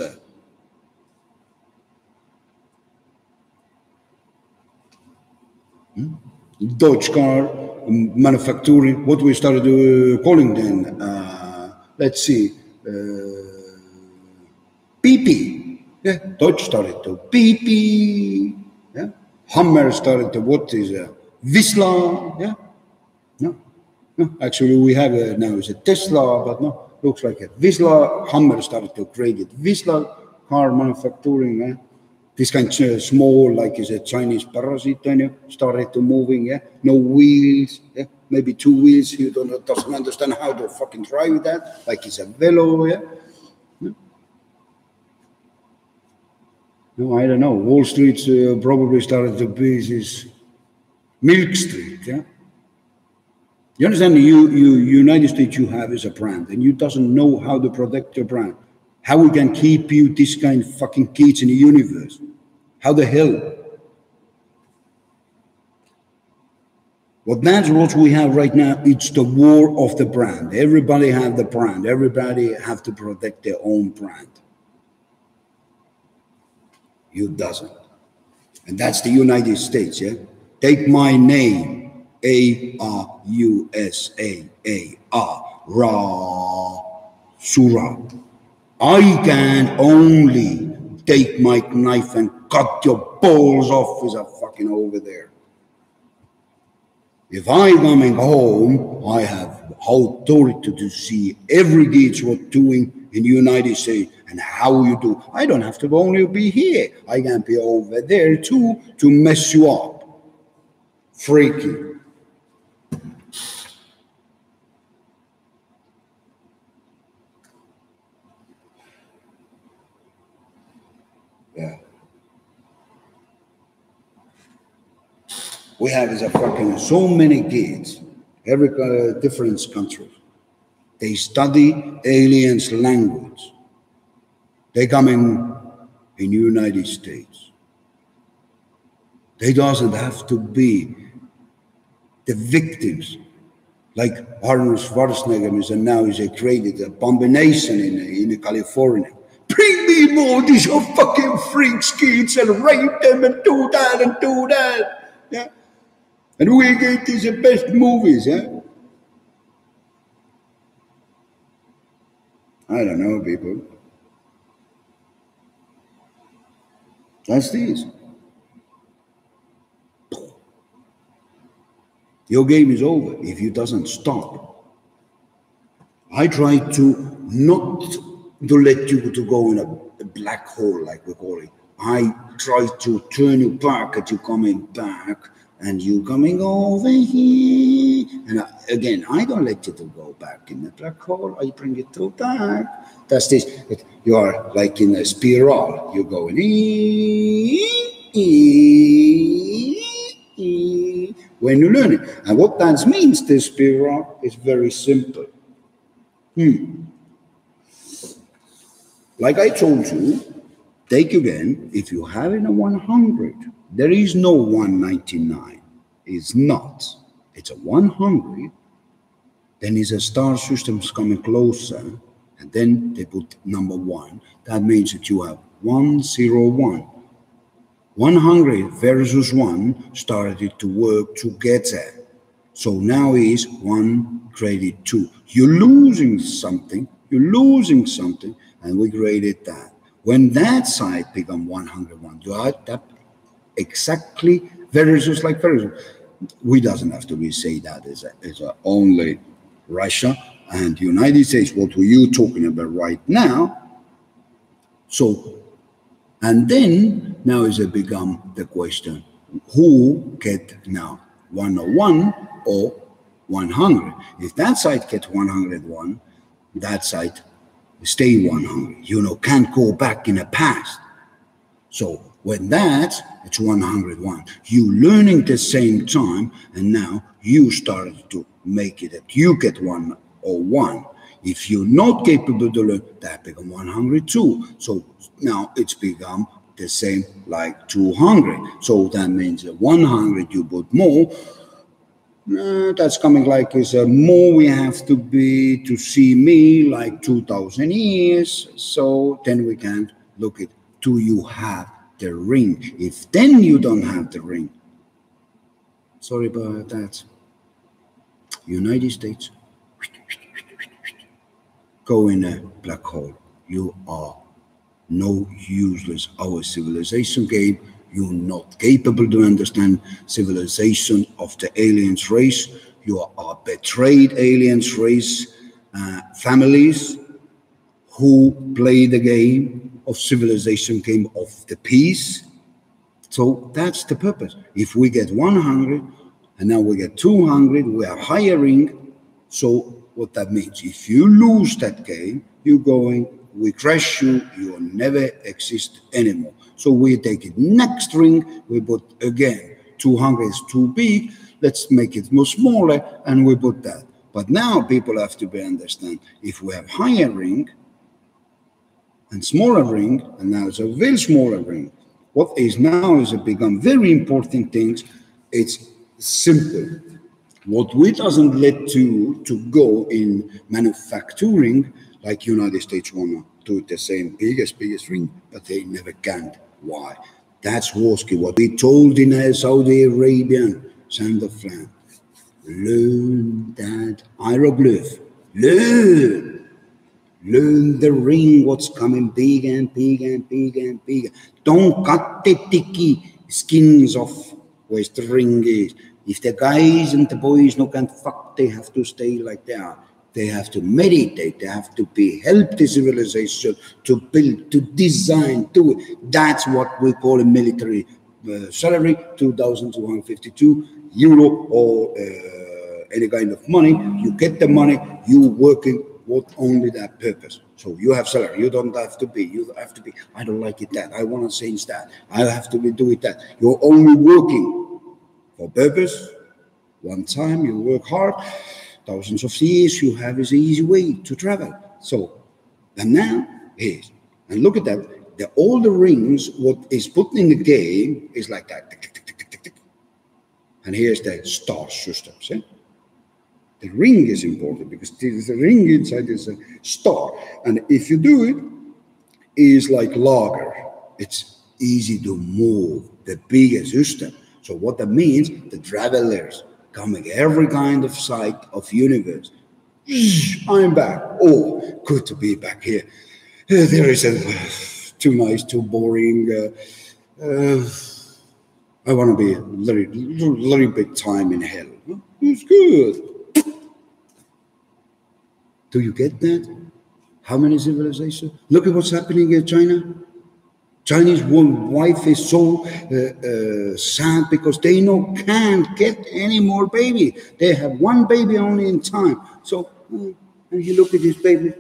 Dodge car manufacturing. What we started calling then? Let's see. PP. Yeah, Dodge started to PP. Yeah, Hummer started to what is Visla. Yeah, no. Actually, we have now is a Tesla, but no. Looks like a Visla. Hummer started to create it. Visla car manufacturing. This kind of small, like is a Chinese parasite, started to moving. No wheels. Maybe 2 wheels. You doesn't understand how to fucking drive that. Like it's a velo. No, I don't know. Wall Street probably started to be this Milk Street. Yeah. You understand? United States you have is a brand, and you doesn't know how to protect your brand. How we can keep you this kind of fucking kids in the universe? How the hell? Well, that's what we have right now. It's the war of the brand. Everybody have the brand. Everybody have to protect their own brand. You doesn't. And that's the United States, yeah? Take my name, A-R-U-S-A-A-R, Ra, Sura. I can only take my knife and cut your balls off with a fucking over there. If I coming home, I have authority to see every deed you're doing in the United States and how you do. I don't have to only be here. I can be over there too to mess you up. Freaky. Yeah. We have is a fucking so many kids, every different country. They study aliens' language. They come in United States. They doesn't have to be the victims like Arnold Schwarzenegger is, and now he's created a combination in California. Bring me more these fucking freaks kids and rape them and do that and do that. Yeah. And we get these best movies, yeah? I don't know, people. That's this. Your game is over if you doesn't stop. I try to not to let you to go in a black hole, like we call it. I try to turn you back at you coming back and you coming over here. And again, I don't let you to go back in the black hole. I bring you to back. That's this. You are like in a spiral. You're going when you learn it. And what that means, this spiral, is very simple. Like I told you, take again, if you have in a 100, there is no 199. It's not. It's a 100. Then is a star systems coming closer, and then they put number 1. That means that you have 101. 100 versus 1 started to work together. So now is 1 created 2. You're losing something, and we created that. When that side become 101, you have that exactly versus like versus. We doesn't have to be say that is only Russia and the United States. What were you talking about right now? So, and then now is it become the question: who get now 101 or 100? If that side get 101, that side stay 100. You know, can't go back in the past. So when it's 101, you learning the same time, and now you started to make it that you get 101. If you're not capable to learn, that become 102. So now it's become the same like 200. So that means 100 you put more. That's coming like is more we have to be to see me like 2,000 years. So then we can look at, do you have the ring? If then you don't have the ring, sorry about that. United States, go in a black hole. You are no useless. Our civilization game, you're not capable to understand civilization of the aliens race. You are betrayed aliens race families who play the game of civilization game of the peace. So that's the purpose. If we get 100 and now we get 200, we are hiring. So what that means, if you lose that game, you're going, we crash you, you'll never exist anymore. So we take it next ring, we put again, 200 is too big, let's make it more smaller, and we put that. But now people have to be understand, if we have higher ring and smaller ring, and now it's a very smaller ring, what is now is it become very important things, it's simple. What we doesn't let to go in manufacturing, like United States want to do the same biggest ring, but they never can. Why? That's what we told in Saudi Arabian sand of land. Learn that hieroglyph. Learn the ring, what's coming big and big and big and big. Don't cut the ticky skins off where the ring is. If the guys and the boys no can fuck, they have to stay like they are. They have to meditate. They have to help the civilization to build, to design, to it. That's what we call a military salary, 2,252 euro or any kind of money. You get the money, you working with only that purpose. So you have salary. You don't have to be. You have to be. I don't like it that. I want to change that. I have to do it that. You're only working for purpose. One time you work hard. Thousands of years you have is an easy way to travel. So, and now is, and look at that. All the rings, what is put in the game is like that. Tick, tick, tick, tick, tick, tick. And here's the star system. See? The ring is important because the ring inside is a star. And if you do it, it's like lager. It's easy to move, the bigger system. So what that means, the travelers coming every kind of sight of universe. I'm back. Oh, good to be back here. There is too nice, too boring. I want to be a little bit time in hell. It's good. Do you get that? How many civilizations? Look at what's happening in China. Chinese wife is so sad because they can't get any more baby. They have one baby only in time. So, and you look at this baby.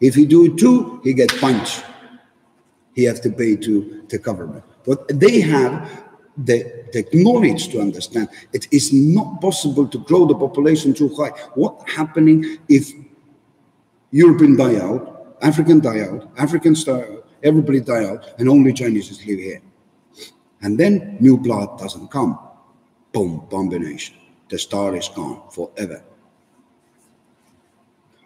If he do it too, he get punched. He has to pay to the government. But they have the knowledge to understand it is not possible to grow the population too high. What happening if European die out? African die out, Africans die out, everybody die out, and only Chinese live here. And then new blood doesn't come. Boom, combination. The star is gone forever.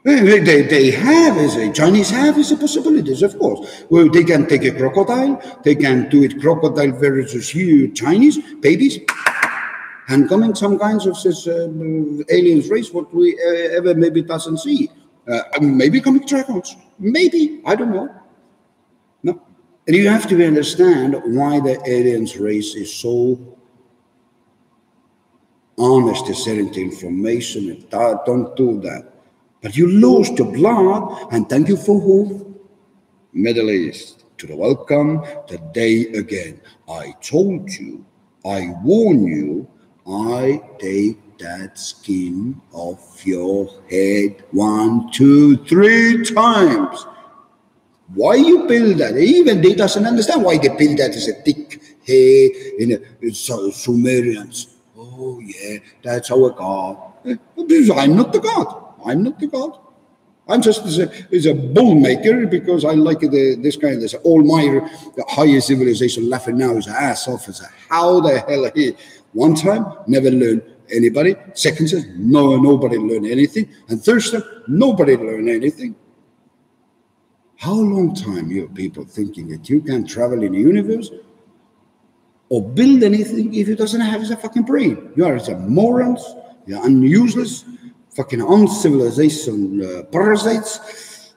They have, Chinese have is a possibilities, of course. Well, they can take a crocodile, they can do it crocodile versus huge Chinese babies, and coming some kinds of this aliens race, what we ever maybe doesn't see. Maybe coming dragons. Maybe, I don't know. No. And you have to understand why the aliens race is so honest to sharing the information. Don't do that. But you lost your blood, and thank you for who? Middle East. To the welcome today again. I told you, I warn you, I take that skin off your head 1, 2, 3 times. Why you build that? Even they doesn't understand why they build that as a thick hair in Sumerians. Oh yeah, that's our God. I'm not the God. I'm not the God. I'm just a bull maker because I like this kind of all my higher civilization laughing now his ass off. How the hell he one time never learned anybody. Second says nobody learned anything. And third step, nobody learned anything. How long time you people thinking that you can travel in the universe or build anything if you doesn't have a fucking brain? You are a morons, you're useless, fucking uncivilization parasites.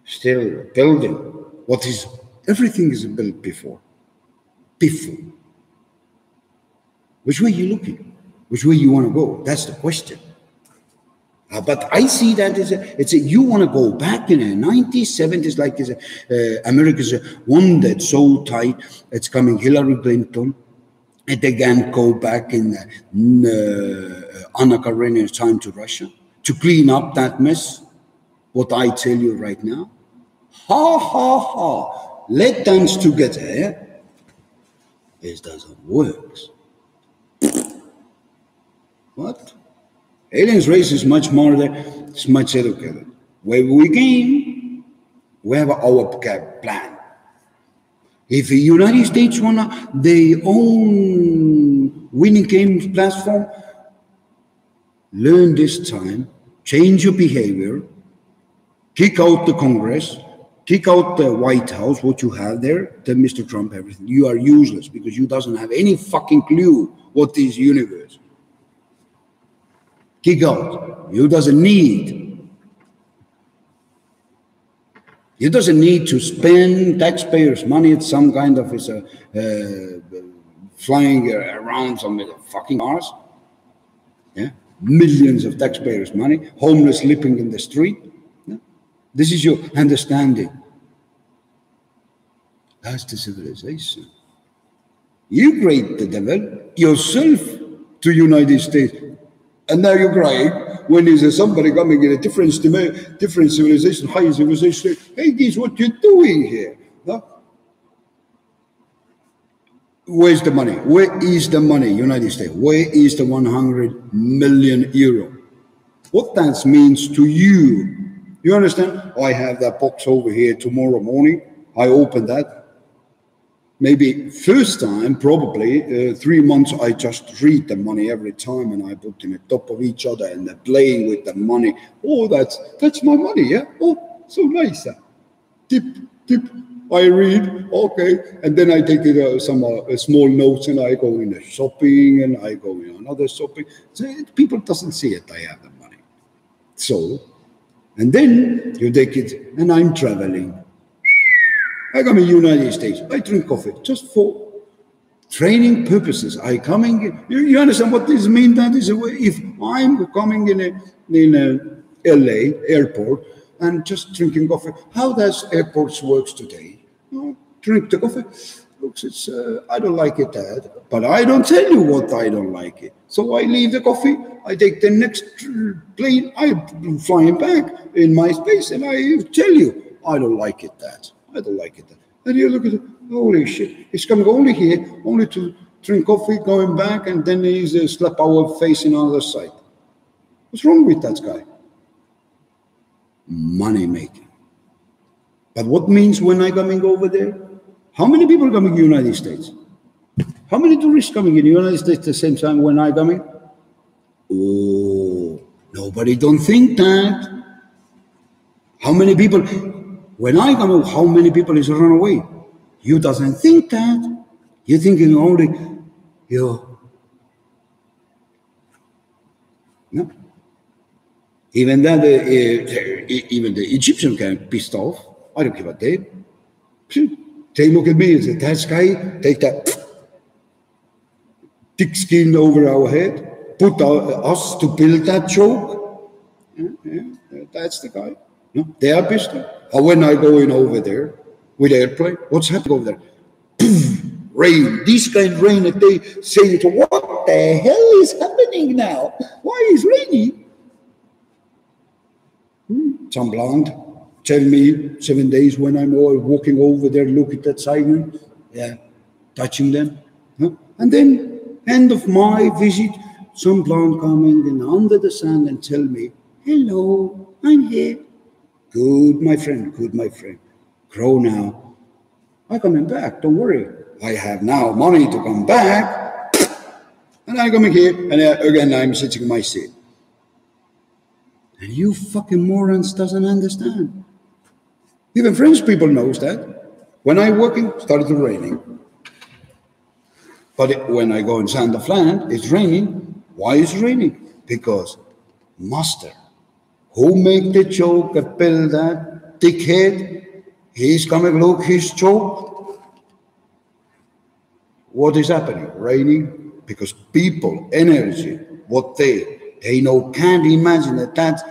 Still building what is everything is built before. Which way you looking? Which way you want to go? That's the question. But I see that it's a you want to go back in the 90s, 70s, like America's wounded so tight. It's coming Hillary Clinton. And they can go back in Anna Karenina's time to Russia to clean up that mess. What I tell you right now. Ha, ha, ha. Let dance together. It doesn't work. What? Aliens race is much more there, it's much educated. Where we came, we have our plan. If the United States wanna their own winning games platform, learn this time, change your behavior, kick out the Congress, kick out the White House, what you have there, tell Mr. Trump everything. You are useless because you doesn't have any fucking clue what is universe. Kick out. You doesn't need. You doesn't need to spend taxpayers' money at some kind of flying around some fucking cars. Yeah, millions of taxpayers' money, homeless sleeping in the street. Yeah? This is your understanding. That's the civilization. You create the devil yourself to United States, and now you're crying when there's somebody coming in a different civilization, higher civilization. Hey, this is what you're doing here. No? Where's the money? Where is the money, United States? Where is the 100 million euro? What that means to you? You understand? I have that box over here tomorrow morning. I open that. Maybe first time, probably 3 months, I just read the money every time and I put them on top of each other and they're playing with the money. Oh, that's my money, yeah? Oh, so nice. Tip, tip. I read, okay, and then I take some small notes and I go in the shopping and I go in another shopping. So people doesn't see it, I have the money. So, and then you take it and I'm traveling. I come in the United States, I drink coffee just for training purposes. I coming, you understand what this means? That is, if I'm coming in a LA airport and just drinking coffee, how does airports works today? Drink the coffee. Looks, it's I don't like it, Dad, but I don't tell you what I don't like it. So I leave the coffee. I take the next plane. I'm flying back in my space, and I tell you I don't like it, Dad. I don't like it. And you look at it, holy shit, he's coming only here, only to drink coffee, going back, and then he's slap our face in on the other side. What's wrong with that guy? Money making. But what means when I coming over there? How many people coming to the United States? How many tourists coming in the United States at the same time when I coming? Oh, nobody don't think that. How many people? When I come, how many people is run away? You doesn't think that. You're thinking only you. No. Even then, even the Egyptian can pissed off. I don't give a damn. They look at me and say, that guy, take that thick skin over our head, put us to build that joke. That's the guy. No, they are pissed off. Or when I go in over there with airplane, what's happening over there? Poof, rain. This kind of rain that they say, what the hell is happening now? Why is raining? Some blonde tell me 7 days when I'm walking over there, look at that siren, touching them. And then, end of my visit, some blonde coming in under the sun and tell me, hello, I'm here. Good, my friend, good, my friend. Grow now. I'm coming back, don't worry. I have now money to come back. And I'm coming here, and again, I'm sitting in my seat. And you fucking morons doesn't understand. Even French people knows that. When I'm working, started raining. But when I go in South of Land, it's raining. Why is it raining? Because master, who make the joke, build that dickhead, he's coming, look, his joke. What is happening? Raining. Because people, energy, what they know, can't imagine that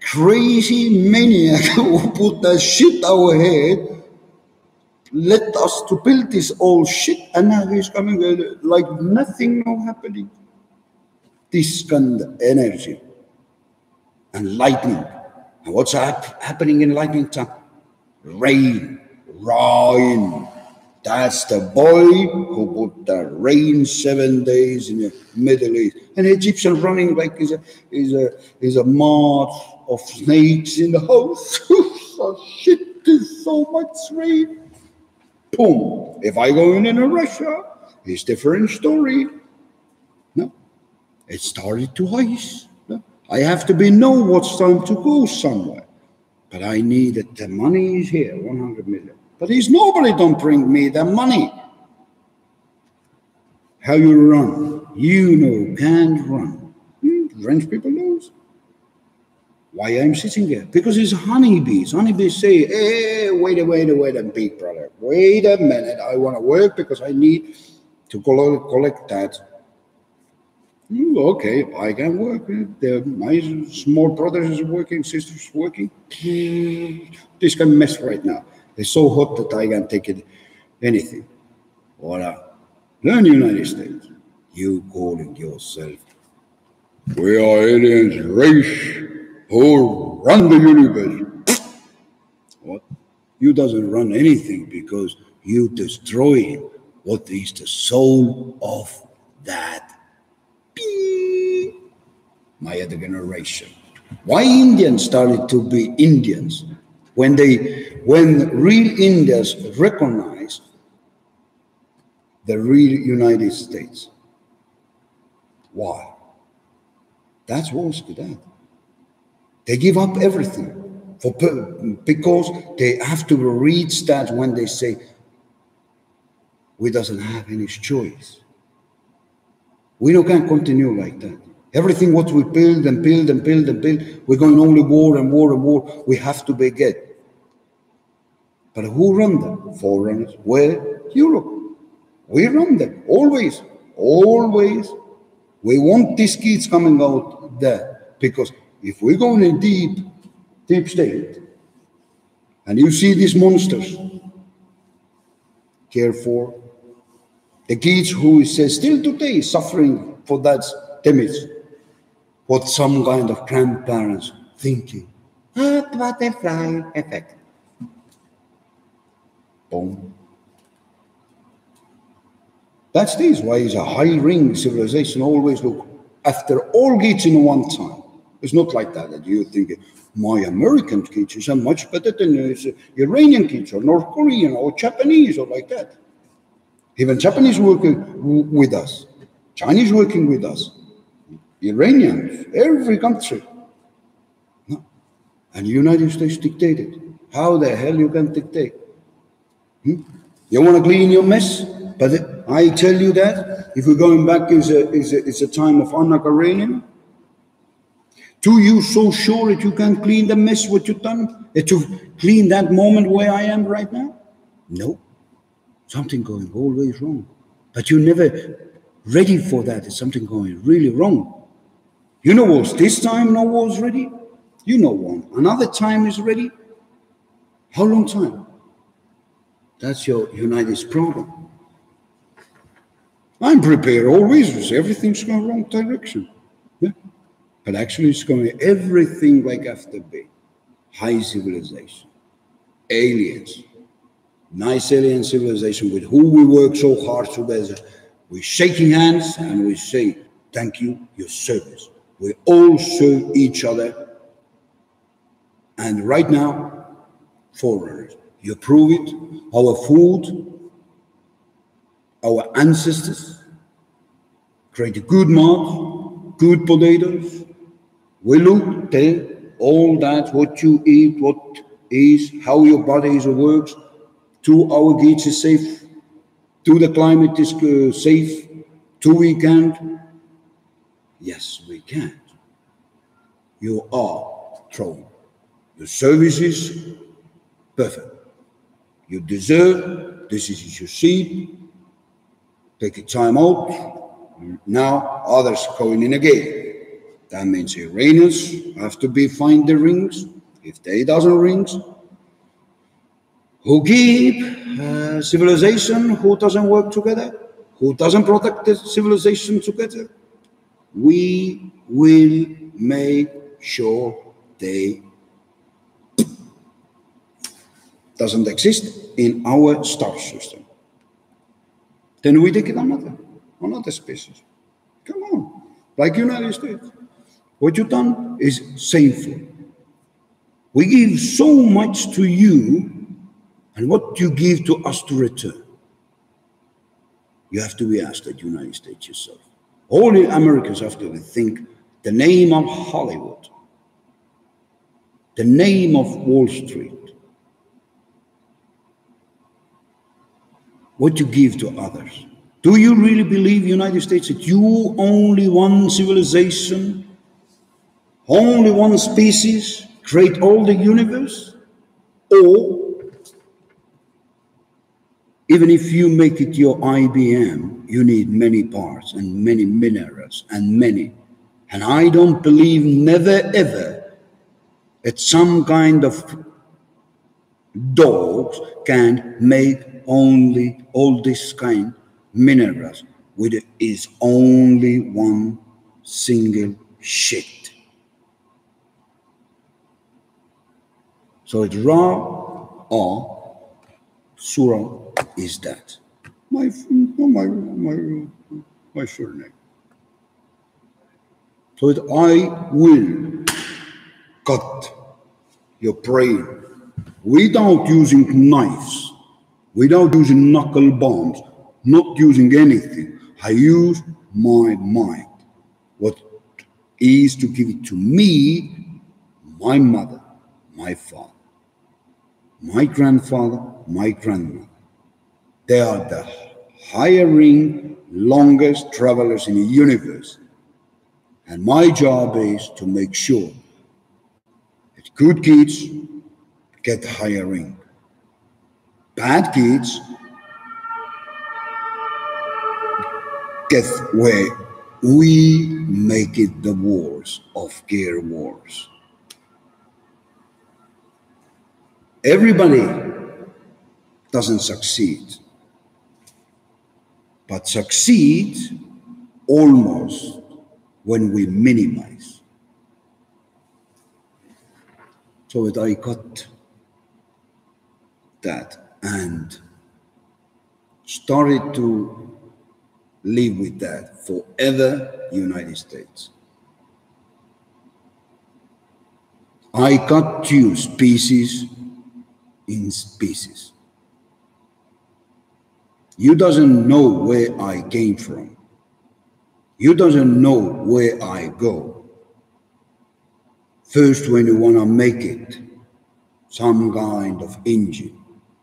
crazy maniac who put that shit our head, let us to build this old shit, and now he's coming like nothing now happening. This kind of energy and lightning. And what's happening in lightning time? Rain, rain. That's the boy who put the rain 7 days in the Middle East. And the Egyptian running like is a march of snakes in the house. So shit, there's so much rain. Boom. If I go in Russia, it's a different story. No. It started to ice. No. I have to know what's time to go somewhere. But I need that the money is here, 100 million. But there's nobody don't bring me the money. How you run? You know, can't run. French people knows. Why I'm sitting here? Because it's honeybees. Honeybees say, hey, wait a big brother. Wait a minute. I want to work because I need to collect that. Okay, I can work. My small brothers is working, sisters working. This can mess right now. It's so hot that I can't take it anything. Voilà. Learn United States. You calling yourself, we are aliens race who run the universe. What? You doesn't run anything because you destroy what is the soul of that my other generation. Why Indians started to be Indians? When real Indians recognize the real United States. Why? That was that. They give up everything because they have to reach that when they say, we doesn't have any choice. We can't continue like that. Everything what we build and build and build and build, we're going only war and war and war. We have to begin. But who run them? Foreigners. Where? Europe. We run them. Always. Always. We want these kids coming out there. Because if we go in a deep state, and you see these monsters, care for the kids who is still today suffering for that damage, what some kind of grandparents thinking, butterfly effect. Boom. That's this why it's a high ring civilization. Always look after all kids in one time. It's not like that you think my American kids are much better than Iranian kids or North Korean or Japanese or like that. Even Japanese working with us, Chinese working with us, Iranians, every country. No. And the United States dictated. How the hell you can dictate? You want to clean your mess? But I tell you that if we're going back, is a time of Anna Karenina. Do you so sure that you can clean the mess what you've done? That you clean that moment where I am right now? No. Something going always wrong. But you're never ready for that. It's something going really wrong. You know what's this time no was ready? You know one. Another time is ready. How long time? That's your United's problem. I'm prepared always. Everything's going wrong direction. Yeah. But actually it's going everything like after be. High civilization. Aliens. Nice alien civilization with who we work so hard together. We're shaking hands and we say, thank you, your service. We all serve each other. And right now, foreigners, you prove it. Our food, our ancestors created good mouth, good potatoes. We look, tell all that, what you eat, what is, how your body works. To our kids is safe, to the climate is safe, to we can. Yes, we can. You are thrown. Your service is perfect. You deserve, this is your seat, take a time out. Now others going in again. That means Iranians have to find the rings. If they doesn't rings, who keep civilization, who doesn't work together, who doesn't protect the civilization together, we will make sure they doesn't exist in our star system. Then we take it another species. Come on, like United States. What you've done is shameful. We give so much to you, and what you give to us to return? You have to be asked at the United States yourself. All the Americans have to think the name of Hollywood. the name of Wall Street, what you give to others. Do you really believe, United States, that you only one civilization, only one species, create all the universe? Or, even if you make it your IBM, you need many parts and many minerals and many. And I don't believe never ever that some kind of dogs can make only all this kind minerals with is only one single shit. So it's Ra+A, Sura is that. My surname. So that I will cut your brain without using knives, without using knuckle bombs, not using anything. I use my mind. What is to give it to me, my mother, my father, my grandfather, my grandmother. They are the hiring longest travelers in the universe. And my job is to make sure that good kids get hiring. Bad kids get where we make it the wars of gear wars. Everybody doesn't succeed, but succeed almost when we minimize. So that I got that and started to live with that forever, United States. I cut you species in species. You doesn't know where I came from. You doesn't know where I go. First, when you want to make it some kind of engine,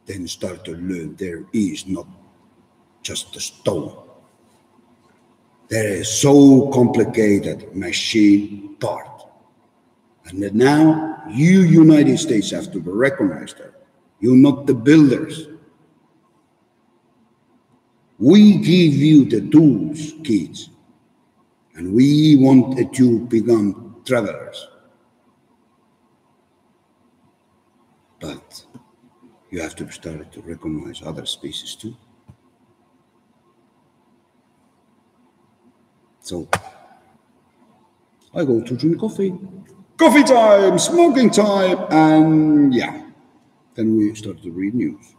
then start to learn there is not just a stone. There is so complicated machine part. And now you United States have to recognize that. You're not the builders. We give you the tools, kids, and we want that you become travelers. But you have to start to recognize other species too. So I go to drink coffee. Coffee time, smoking time, and yeah, then we start to read news.